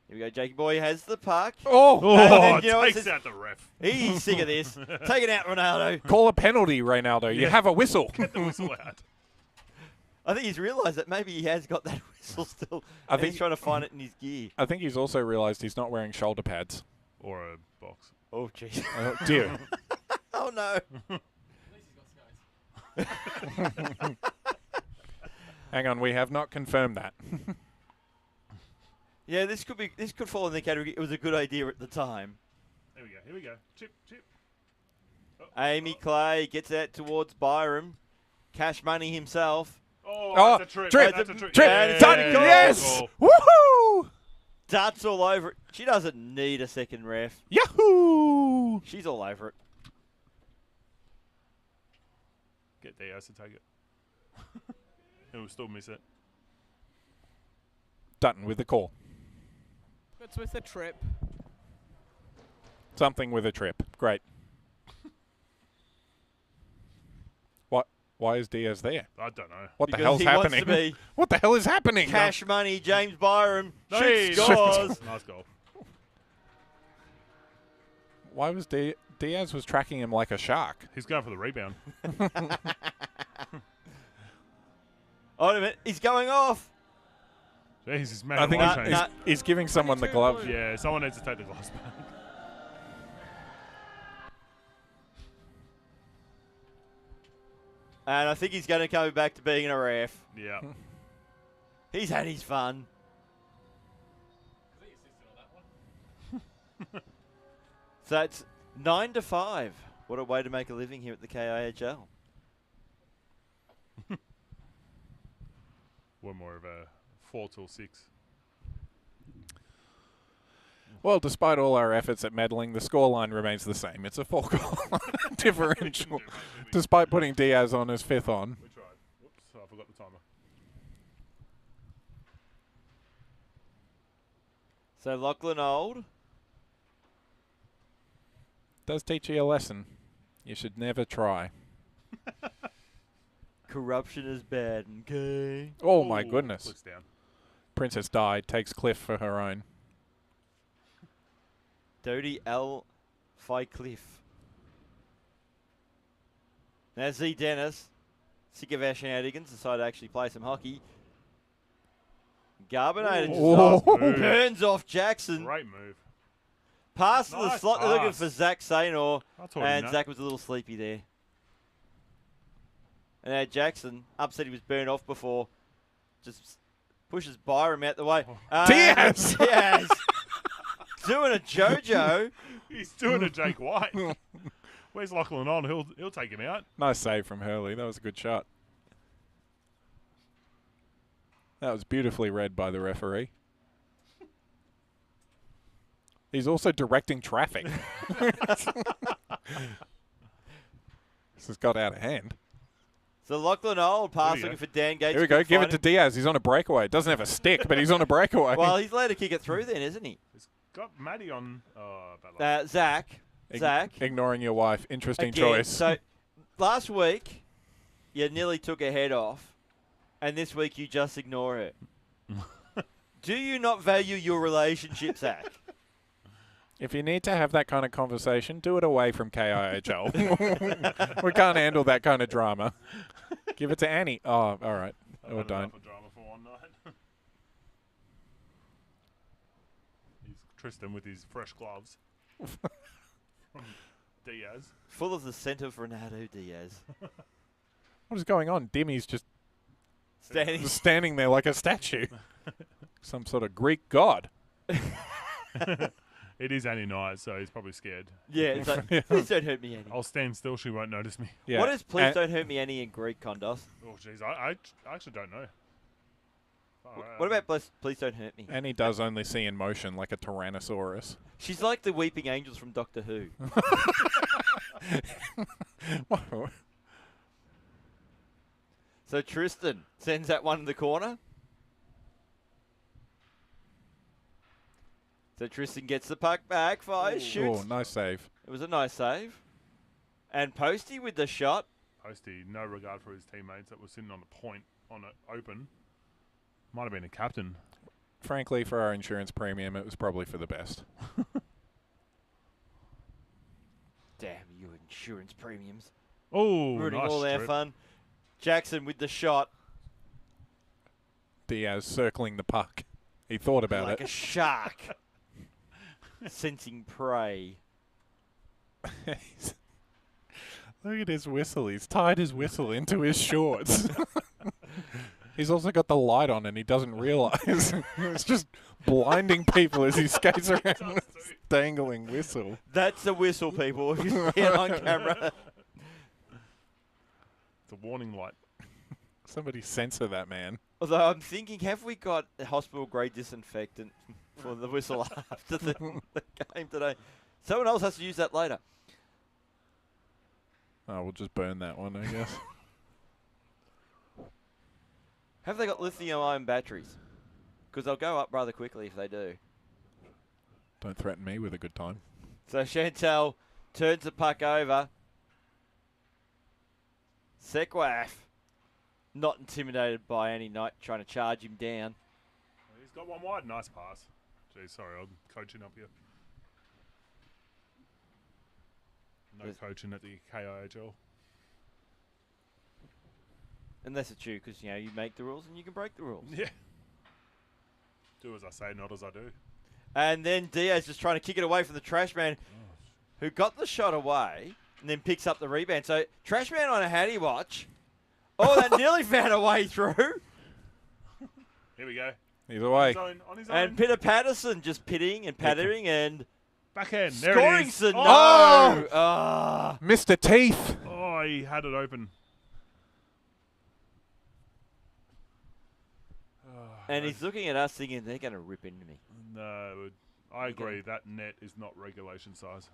E: Here we go. Jakey Boy has the puck.
G: Oh,
E: you know,
G: takes out the ref.
E: He's sick of this. Take it out, Ronaldo.
F: Call a penalty, Reynaldo. You have a whistle.
G: Get the whistle out.
E: I think he's realised that maybe he has got that whistle still. I think he's trying to find it in his gear.
F: I think he's also realised he's not wearing shoulder pads.
G: Or a box.
E: Oh, jeez.
F: Oh, dear.
E: Oh, no.
F: Hang on, we have not confirmed that.
E: Yeah, this could fall in the category. It was a good idea at the time.
G: Here we go. Here we go. Chip. Oh,
E: Amy Clay gets that towards Byram. Cash Money himself.
G: Oh, that's a trip.
F: Trip.
G: That's a trip.
F: Trip.
G: Yeah,
F: Done.
G: yeah,
F: Yes.
G: goal.
F: Woohoo!
E: Darts all over it. She doesn't need a second ref.
F: Yahoo!
E: She's all over it.
G: Get Diaz to take it. He'll still miss it.
F: Dutton with the call.
H: It's with a trip.
F: Something with a trip. Great. What? Why is Diaz there?
G: I don't know.
F: What the
E: Because
F: hell's
E: he wants
F: happening?
E: to be
F: What the hell is happening?
E: Cash Money, James Byram.
G: Hey,
E: Scores.
G: Nice goal.
F: Why was Diaz was tracking him like a shark?
G: He's going for the rebound.
E: Oh, wait a minute. He's going off.
G: Jeez, he's made
F: I think
G: a change.
F: he's giving someone the glove.
G: Yeah, someone needs to take the gloves back.
E: And I think he's going to come back to being a ref.
G: Yeah.
E: He's had his fun. So it's 9-5. What a way to make a living here at the KIHL.
G: We're more of a 4 till 6.
F: Well, despite all our efforts at meddling, the scoreline remains the same. It's a 4-goal differential, despite putting Diaz on as 5th on.
G: We tried. Whoops, I forgot the timer.
E: So Lachlan Old.
F: Does teach you a lesson. You should never try.
E: Corruption is bad, okay?
F: Oh, my goodness.
G: Clicks down.
F: Princess died, takes Cliff for her own.
E: Dodie L. Fycliffe. Now Z Dennis, sick of our shenanigans, decided to actually play some hockey. Garbonated burns off Jackson.
G: Great move.
E: Pass to the
G: Nice
E: slot. They're looking
G: pass.
E: for Zach Saynor. And
G: know.
E: Zach was a little sleepy there. And now Jackson, upset he was burned off before, just pushes Byram out the way.
F: Diaz!
E: Diaz! Doing a JoJo.
G: He's doing a Jake White. Where's Lachlan on? He'll take him out.
F: Nice save from Hurley. That was a good shot. That was beautifully read by the referee. He's also directing traffic. This has got out of hand.
E: So Lachlan Old pass looking for Dan Gates.
F: Here we go. Give it to Diaz. He's on a breakaway. Doesn't have a stick, but he's on a breakaway.
E: Well, he's allowed to kick it through then, isn't he?
G: He's got Maddie on. Bad luck.
E: Zach.
F: Ignoring your wife. Interesting
E: Again,
F: choice.
E: So last week, you nearly took a head off, and this week you just ignore it. Do you not value your relationship, Zach?
F: If you need to have that kind of conversation, do it away from KIHL. We can't handle that kind of drama. Give it to Annie. Oh, all right. Or don't.
G: Drama for one night. He's Tristan with his fresh gloves. From Diaz.
E: Full of the scent of Ronaldo Diaz.
F: What is going on? Dimmy's just
E: standing
F: there like a statue. Some sort of Greek god.
G: It is Annie Knight, so he's probably scared.
E: Yeah, it's like, please don't hurt me, Annie.
G: I'll stand still, she won't notice me.
F: Yeah.
E: What is please don't hurt me, Annie, in Greek, Kondos?
G: Oh, jeez, I actually don't know.
E: What about please don't hurt me?
F: Annie does only see in motion like a Tyrannosaurus.
E: She's like the weeping angels from Doctor Who. So Tristan sends that one in the corner. So Tristan gets the puck back, fires, shoots.
F: Oh, nice save.
E: It was a nice save. And Posty with the shot.
G: Posty, no regard for his teammates that were sitting on the point on it open. Might have been a captain.
F: Frankly, for our insurance premium, it was probably for the best.
E: Damn you, insurance premiums.
G: Oh,
E: ruining
G: nice
E: all their
G: strip.
E: fun. Jackson with the shot.
F: Diaz circling the puck. He thought about
E: like
F: it.
E: a shark. Sensing prey.
F: Look at his whistle. He's tied his whistle into his shorts. He's also got the light on and he doesn't realise. It's just blinding people as he skates around with this dangling whistle.
E: That's a whistle, people, if you see it on camera.
G: It's a warning light.
F: Somebody censor that man.
E: Although I'm thinking, have we got a hospital-grade disinfectant for the whistle after the game today? Someone else has to use that later.
F: Oh, we'll just burn that one, I guess.
E: Have they got lithium-ion batteries? Because they'll go up rather quickly if they do.
F: Don't threaten me with a good time.
E: So Chantal turns the puck over. Sekwaf, not intimidated by any Knight trying to charge him down.
G: He's got one wide. Nice pass. Gee, sorry, I'm coaching up here. No coaching at the KIHL.
E: Unless it's you, because, you know, you make the rules and you can break the rules.
G: Yeah. Do as I say, not as I do.
E: And then Diaz just trying to kick it away from the trash man who got the shot away and then picks up the rebound. So trash man on a handy watch. Oh, that nearly found a way through.
G: Here we go.
F: Either way.
G: On his own.
E: And Peter Patterson just pitting and pattering and
G: backhand. There
E: scoring
G: it is.
E: some.
G: Oh!
E: No. Ah.
F: Mr. Teeth.
G: Oh, he had it open.
E: And he's looking at us thinking they're going to rip into me.
G: No, I agree. That net is not regulation size.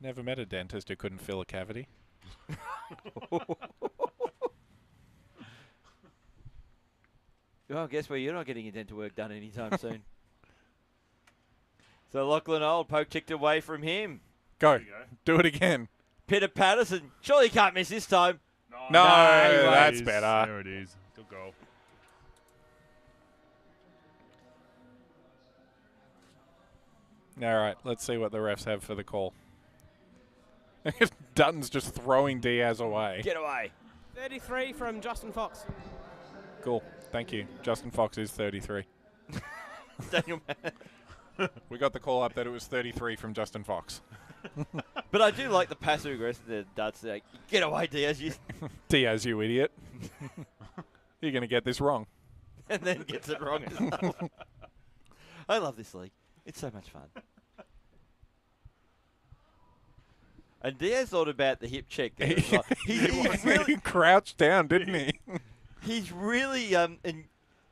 F: Never met a dentist who couldn't fill a cavity.
E: Well, guess where you're not getting your dental work done anytime soon. So Lachlan Old poke ticked away from him.
F: Go. Do it again.
E: Peter Patterson. Surely he can't miss this time.
F: No,
E: he won't.
F: that's better.
G: There it is. Good goal.
F: All right, let's see what the refs have for the call. Dutton's just throwing Diaz away.
E: Get away.
H: 33 from Justin Fox.
F: Cool. Thank you. Justin Fox is 33.
E: Daniel Mann.
F: We got the call up that it was 33 from Justin Fox.
E: But I do like the passive aggressive the Duts. Like, get away, Diaz. You
F: Diaz, you idiot. You're going to get this wrong.
E: and then gets it wrong. I love this league. It's so much fun. And Diaz thought about the hip check there. He's really
F: He crouched down, didn't he?
E: He's really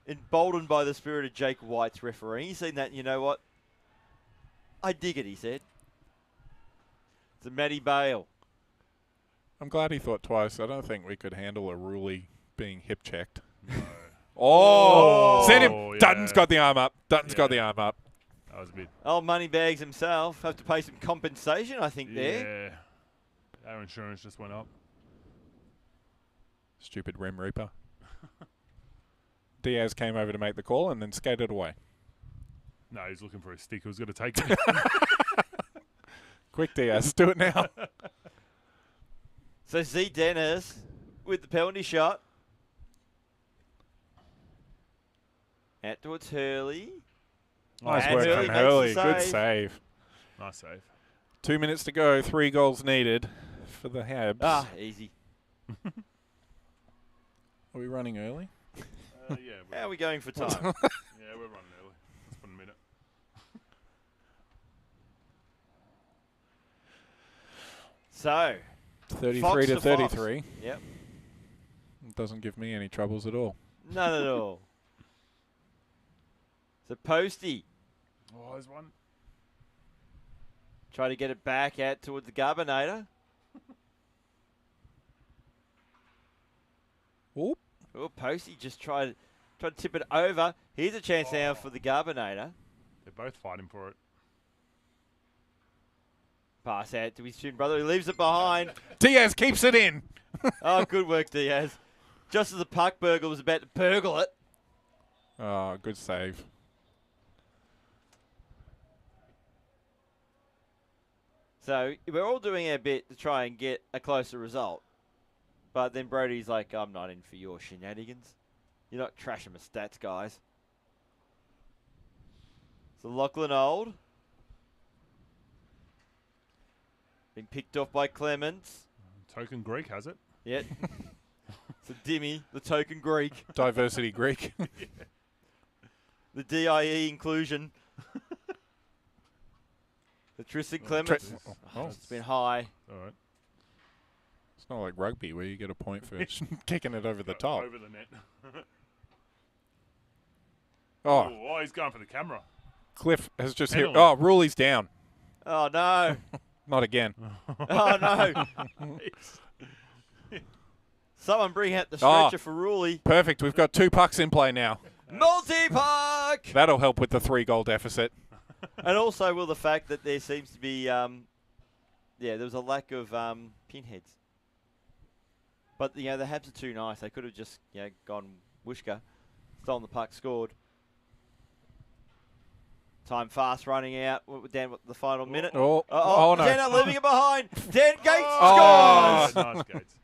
E: emboldened by the spirit of Jake White's refereeing. He's seen that, and you know what? I dig it, he said. It's a Matty Bale.
F: I'm glad he thought twice. I don't think we could handle a Ruley being hip checked.
G: No.
F: Oh! Send him!
G: Yeah.
F: Dutton's got the arm up. Dutton's got the arm up.
G: That was a bit.
E: Old Moneybags himself. Have to pay some compensation, I think, there.
G: Yeah. Our insurance just went up.
F: Stupid Rim Reaper. Diaz came over to make the call and then skated away.
G: No, he's looking for a stick. Who's going to take it?
F: Quick, Diaz. Do it now.
E: So Z Dennis with the penalty shot. Out towards Hurley.
F: Nice
E: And
F: work
E: Hurley
F: from
E: makes
F: Hurley.
E: the
F: Good
E: save.
F: save.
G: Nice save.
F: 2 minutes to go. 3 goals needed for the Habs.
E: Ah, easy.
F: Are we running early?
G: Yeah.
E: How are we going for time?
G: Yeah, we're running early. Let's put a minute.
E: So,
F: 33
E: Fox
F: to
E: Fox.
F: 33.
E: Yep.
F: It doesn't give me any troubles at all.
E: None at all. So Posty
G: Oh, there's one.
E: try to get it back out towards the Garbinator.
F: Oop.
E: Oh, Posty just tried to tip it over. Here's a chance now for the Garbinator.
G: They're both fighting for it.
E: Pass out to his student brother. He leaves it behind.
F: Diaz keeps it in.
E: Oh, good work, Diaz. Just as the puck burglar was about to burgle it.
F: Oh, good save.
E: So we're all doing our bit to try and get a closer result. But then Brody's like, I'm not in for your shenanigans. You're not trashing my stats, guys. So Lachlan Old. Been picked off by Clements.
G: Token Greek has it.
E: Yep. So Dimmy, the token Greek.
F: Diversity Greek.
E: The DIE inclusion. The Tristan Clements. It's been high.
G: All right.
F: It's not like rugby where you get a point for kicking it over the top.
G: Over the net.
F: Oh,
G: He's going for the camera.
F: Cliff has just hit.
G: Penalty.
F: Oh, Ruley's down.
E: Oh, no.
F: Not again.
E: Oh, no. Someone bring out the stretcher for Ruley.
F: Perfect. We've got 2 pucks in play now.
E: Multi-puck!
F: That'll help with the 3-goal deficit.
E: And also, the fact that there seems to be, there was a lack of pinheads. But, the Habs are too nice. They could have just, gone whooshka, stolen the puck, scored. Time fast running out. Down the final minute.
F: Oh, no.
E: Dan leaving it behind. Dan Gates scores!
G: Nice, Gates.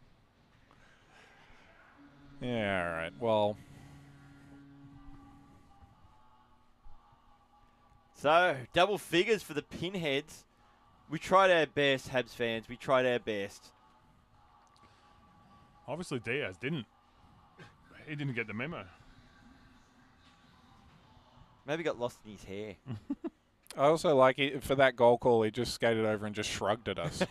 F: Yeah, all right. Well.
E: So, double figures for the Pinheads. We tried our best, Habs fans. We tried our best.
G: Obviously, Diaz didn't. He didn't get the memo.
E: Maybe got lost in his hair.
F: I also like it for that goal call. He just skated over and just shrugged at us.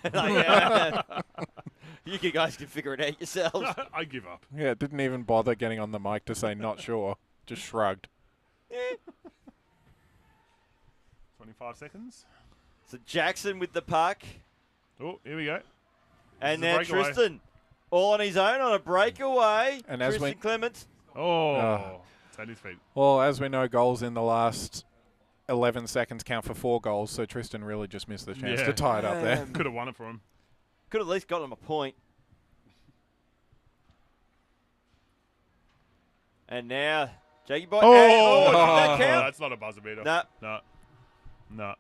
E: You guys can figure it out yourselves.
G: I give up.
F: Yeah, didn't even bother getting on the mic to say not sure. Just shrugged.
G: 25 seconds.
E: So Jackson with the puck.
G: Oh, here we go.
E: And now Tristan, all on his own on a breakaway.
F: And
E: Tristan Clements.
G: It's at his feet.
F: Well, as we know, goals in the last 11 seconds count for 4 goals, so Tristan really just missed the chance to tie it up there.
G: Could have won it for him.
E: Could at least got him a point. And now, Jackie Boy. Did that count?
G: That's not a buzzer beater.
E: No.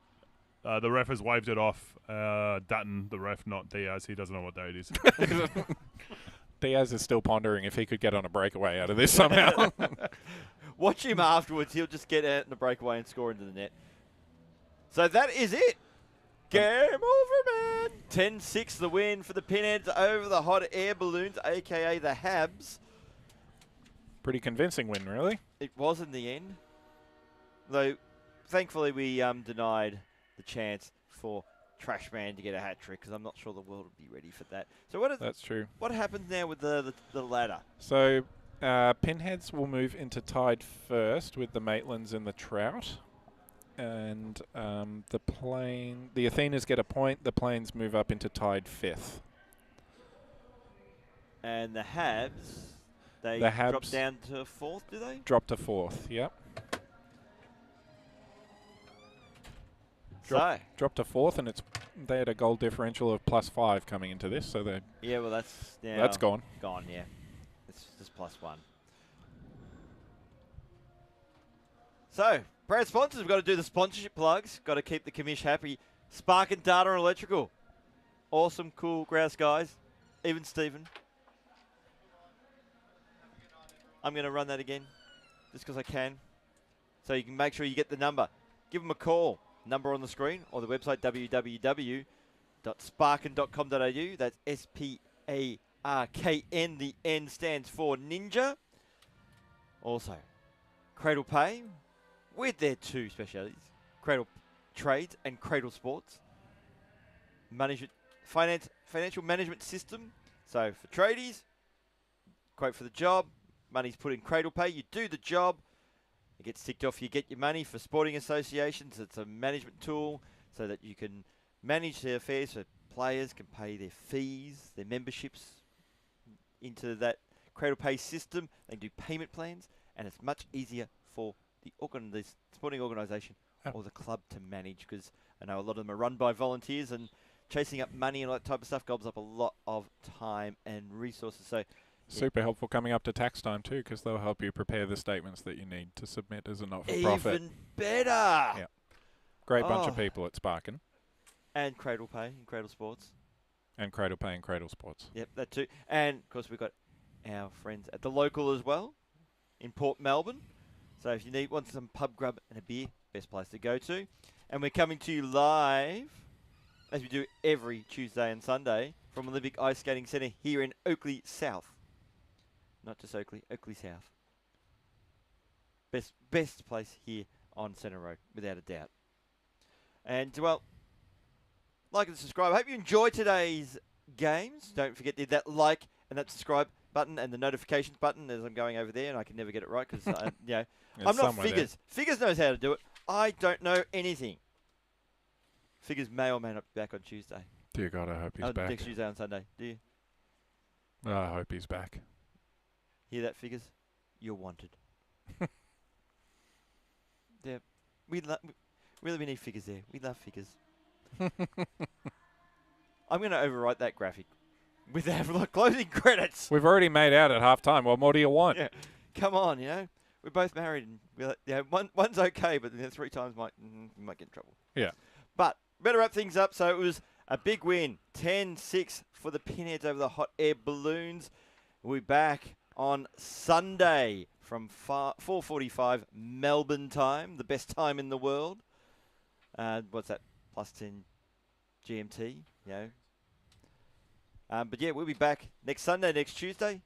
G: The ref has waved it off. Dutton, the ref, not Diaz. He doesn't know what day it is.
F: Diaz is still pondering if he could get on a breakaway out of this somehow.
E: Watch him afterwards. He'll just get out in the breakaway and score into the net. So that is it. Game over, man. 10-6 the win for the Pinheads over the Hot Air Balloons, a.k.a. the Habs.
F: Pretty convincing win, really.
E: It was in the end. Though, thankfully, we denied the chance for Trashman to get a hat trick because I'm not sure the world would be ready for that. So
F: that's true.
E: What happens now with the ladder?
F: So Pinheads will move into tied first with the Maitlands and the Trout. And the Athenas get a point. The Plains move up into tied 5th.
E: And the Habs, they drop down to 4th, do they?
F: Drop to 4th, yep. Drop to 4th, and they had a goal differential of +5 coming into this, so they.
E: Yeah, well, that's now
F: that's gone.
E: Gone, yeah. It's just +1. So, proud sponsors, we've got to do the sponsorship plugs. Got to keep the commish happy. Spark and Data and Electrical. Awesome, cool grouse guys. Even Stephen. I'm going to run that again, just because I can. So you can make sure you get the number. Give them a call. Number on the screen, or the website www.sparkin.com.au. That's SPARKN. The N stands for Ninja. Also, Cradle Pay with their 2 specialities, Cradle Trades and Cradle Sports. Financial management system. So for tradies, quote for the job, money's put in Cradle Pay, you do the job. It gets ticked off, you get your money. For sporting associations, it's a management tool so that you can manage their affairs so players can pay their fees, their memberships into that Cradle Pay system. They can do payment plans, and it's much easier for the sporting organisation or the club to manage, because I know a lot of them are run by volunteers, and chasing up money and all that type of stuff gobbles up a lot of time and resources. So
F: super helpful coming up to tax time too, because they'll help you prepare the statements that you need to submit as a not-for-profit.
E: Even better.
F: Yeah. Great bunch of people at Sparkin.
E: And Cradle Pay and Cradle Sports.
F: And Cradle Pay and Cradle Sports.
E: Yep, that too. And, of course, we've got our friends at the local as well in Port Melbourne. So if you want some pub grub and a beer, best place to go to. And we're coming to you live, as we do every Tuesday and Sunday, from Olympic Ice Skating Centre here in Oakley South. Not just Oakley, Oakley South. Best place here on Centre Road, without a doubt. And, well, like and subscribe. I hope you enjoyed today's games. Don't forget to hit that like and that subscribe button and the notifications button as I'm going over there, and I can never get it right because, I'm not Figures. There. Figures knows how to do it. I don't know anything. Figures may or may not be back on Tuesday.
F: Dear God, I hope he's back.
E: Next Tuesday and Sunday. Do you?
F: Oh, I hope he's back.
E: Hear that, Figures? You're wanted. Yeah, we need Figures there. We love Figures. I'm going to overwrite that graphic with our closing credits.
F: We've already made out at half-time. What more do you want?
E: Yeah. Come on, we're both married, and one's okay, but 3 times we might get in trouble.
F: Yeah.
E: But better wrap things up. So it was a big win, 10-6 for the Pinheads over the hot air balloons. We'll be back on Sunday from 4:45 Melbourne time, the best time in the world. What's that? +10 GMT, But yeah, we'll be back next Sunday, next Tuesday.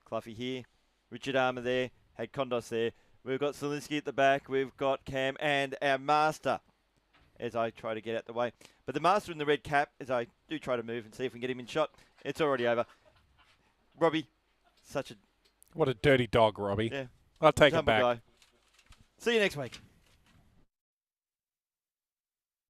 E: Cluffy here, Richard Armour there, had Kondos there. We've got Zielinski at the back. We've got Cam and our master as I try to get out the way. But the master in the red cap, as I do try to move and see if we can get him in shot. It's already over. Robbie,
F: what a dirty dog, Robbie.
E: Yeah.
F: I'll take it back.
E: Guy. See you next week.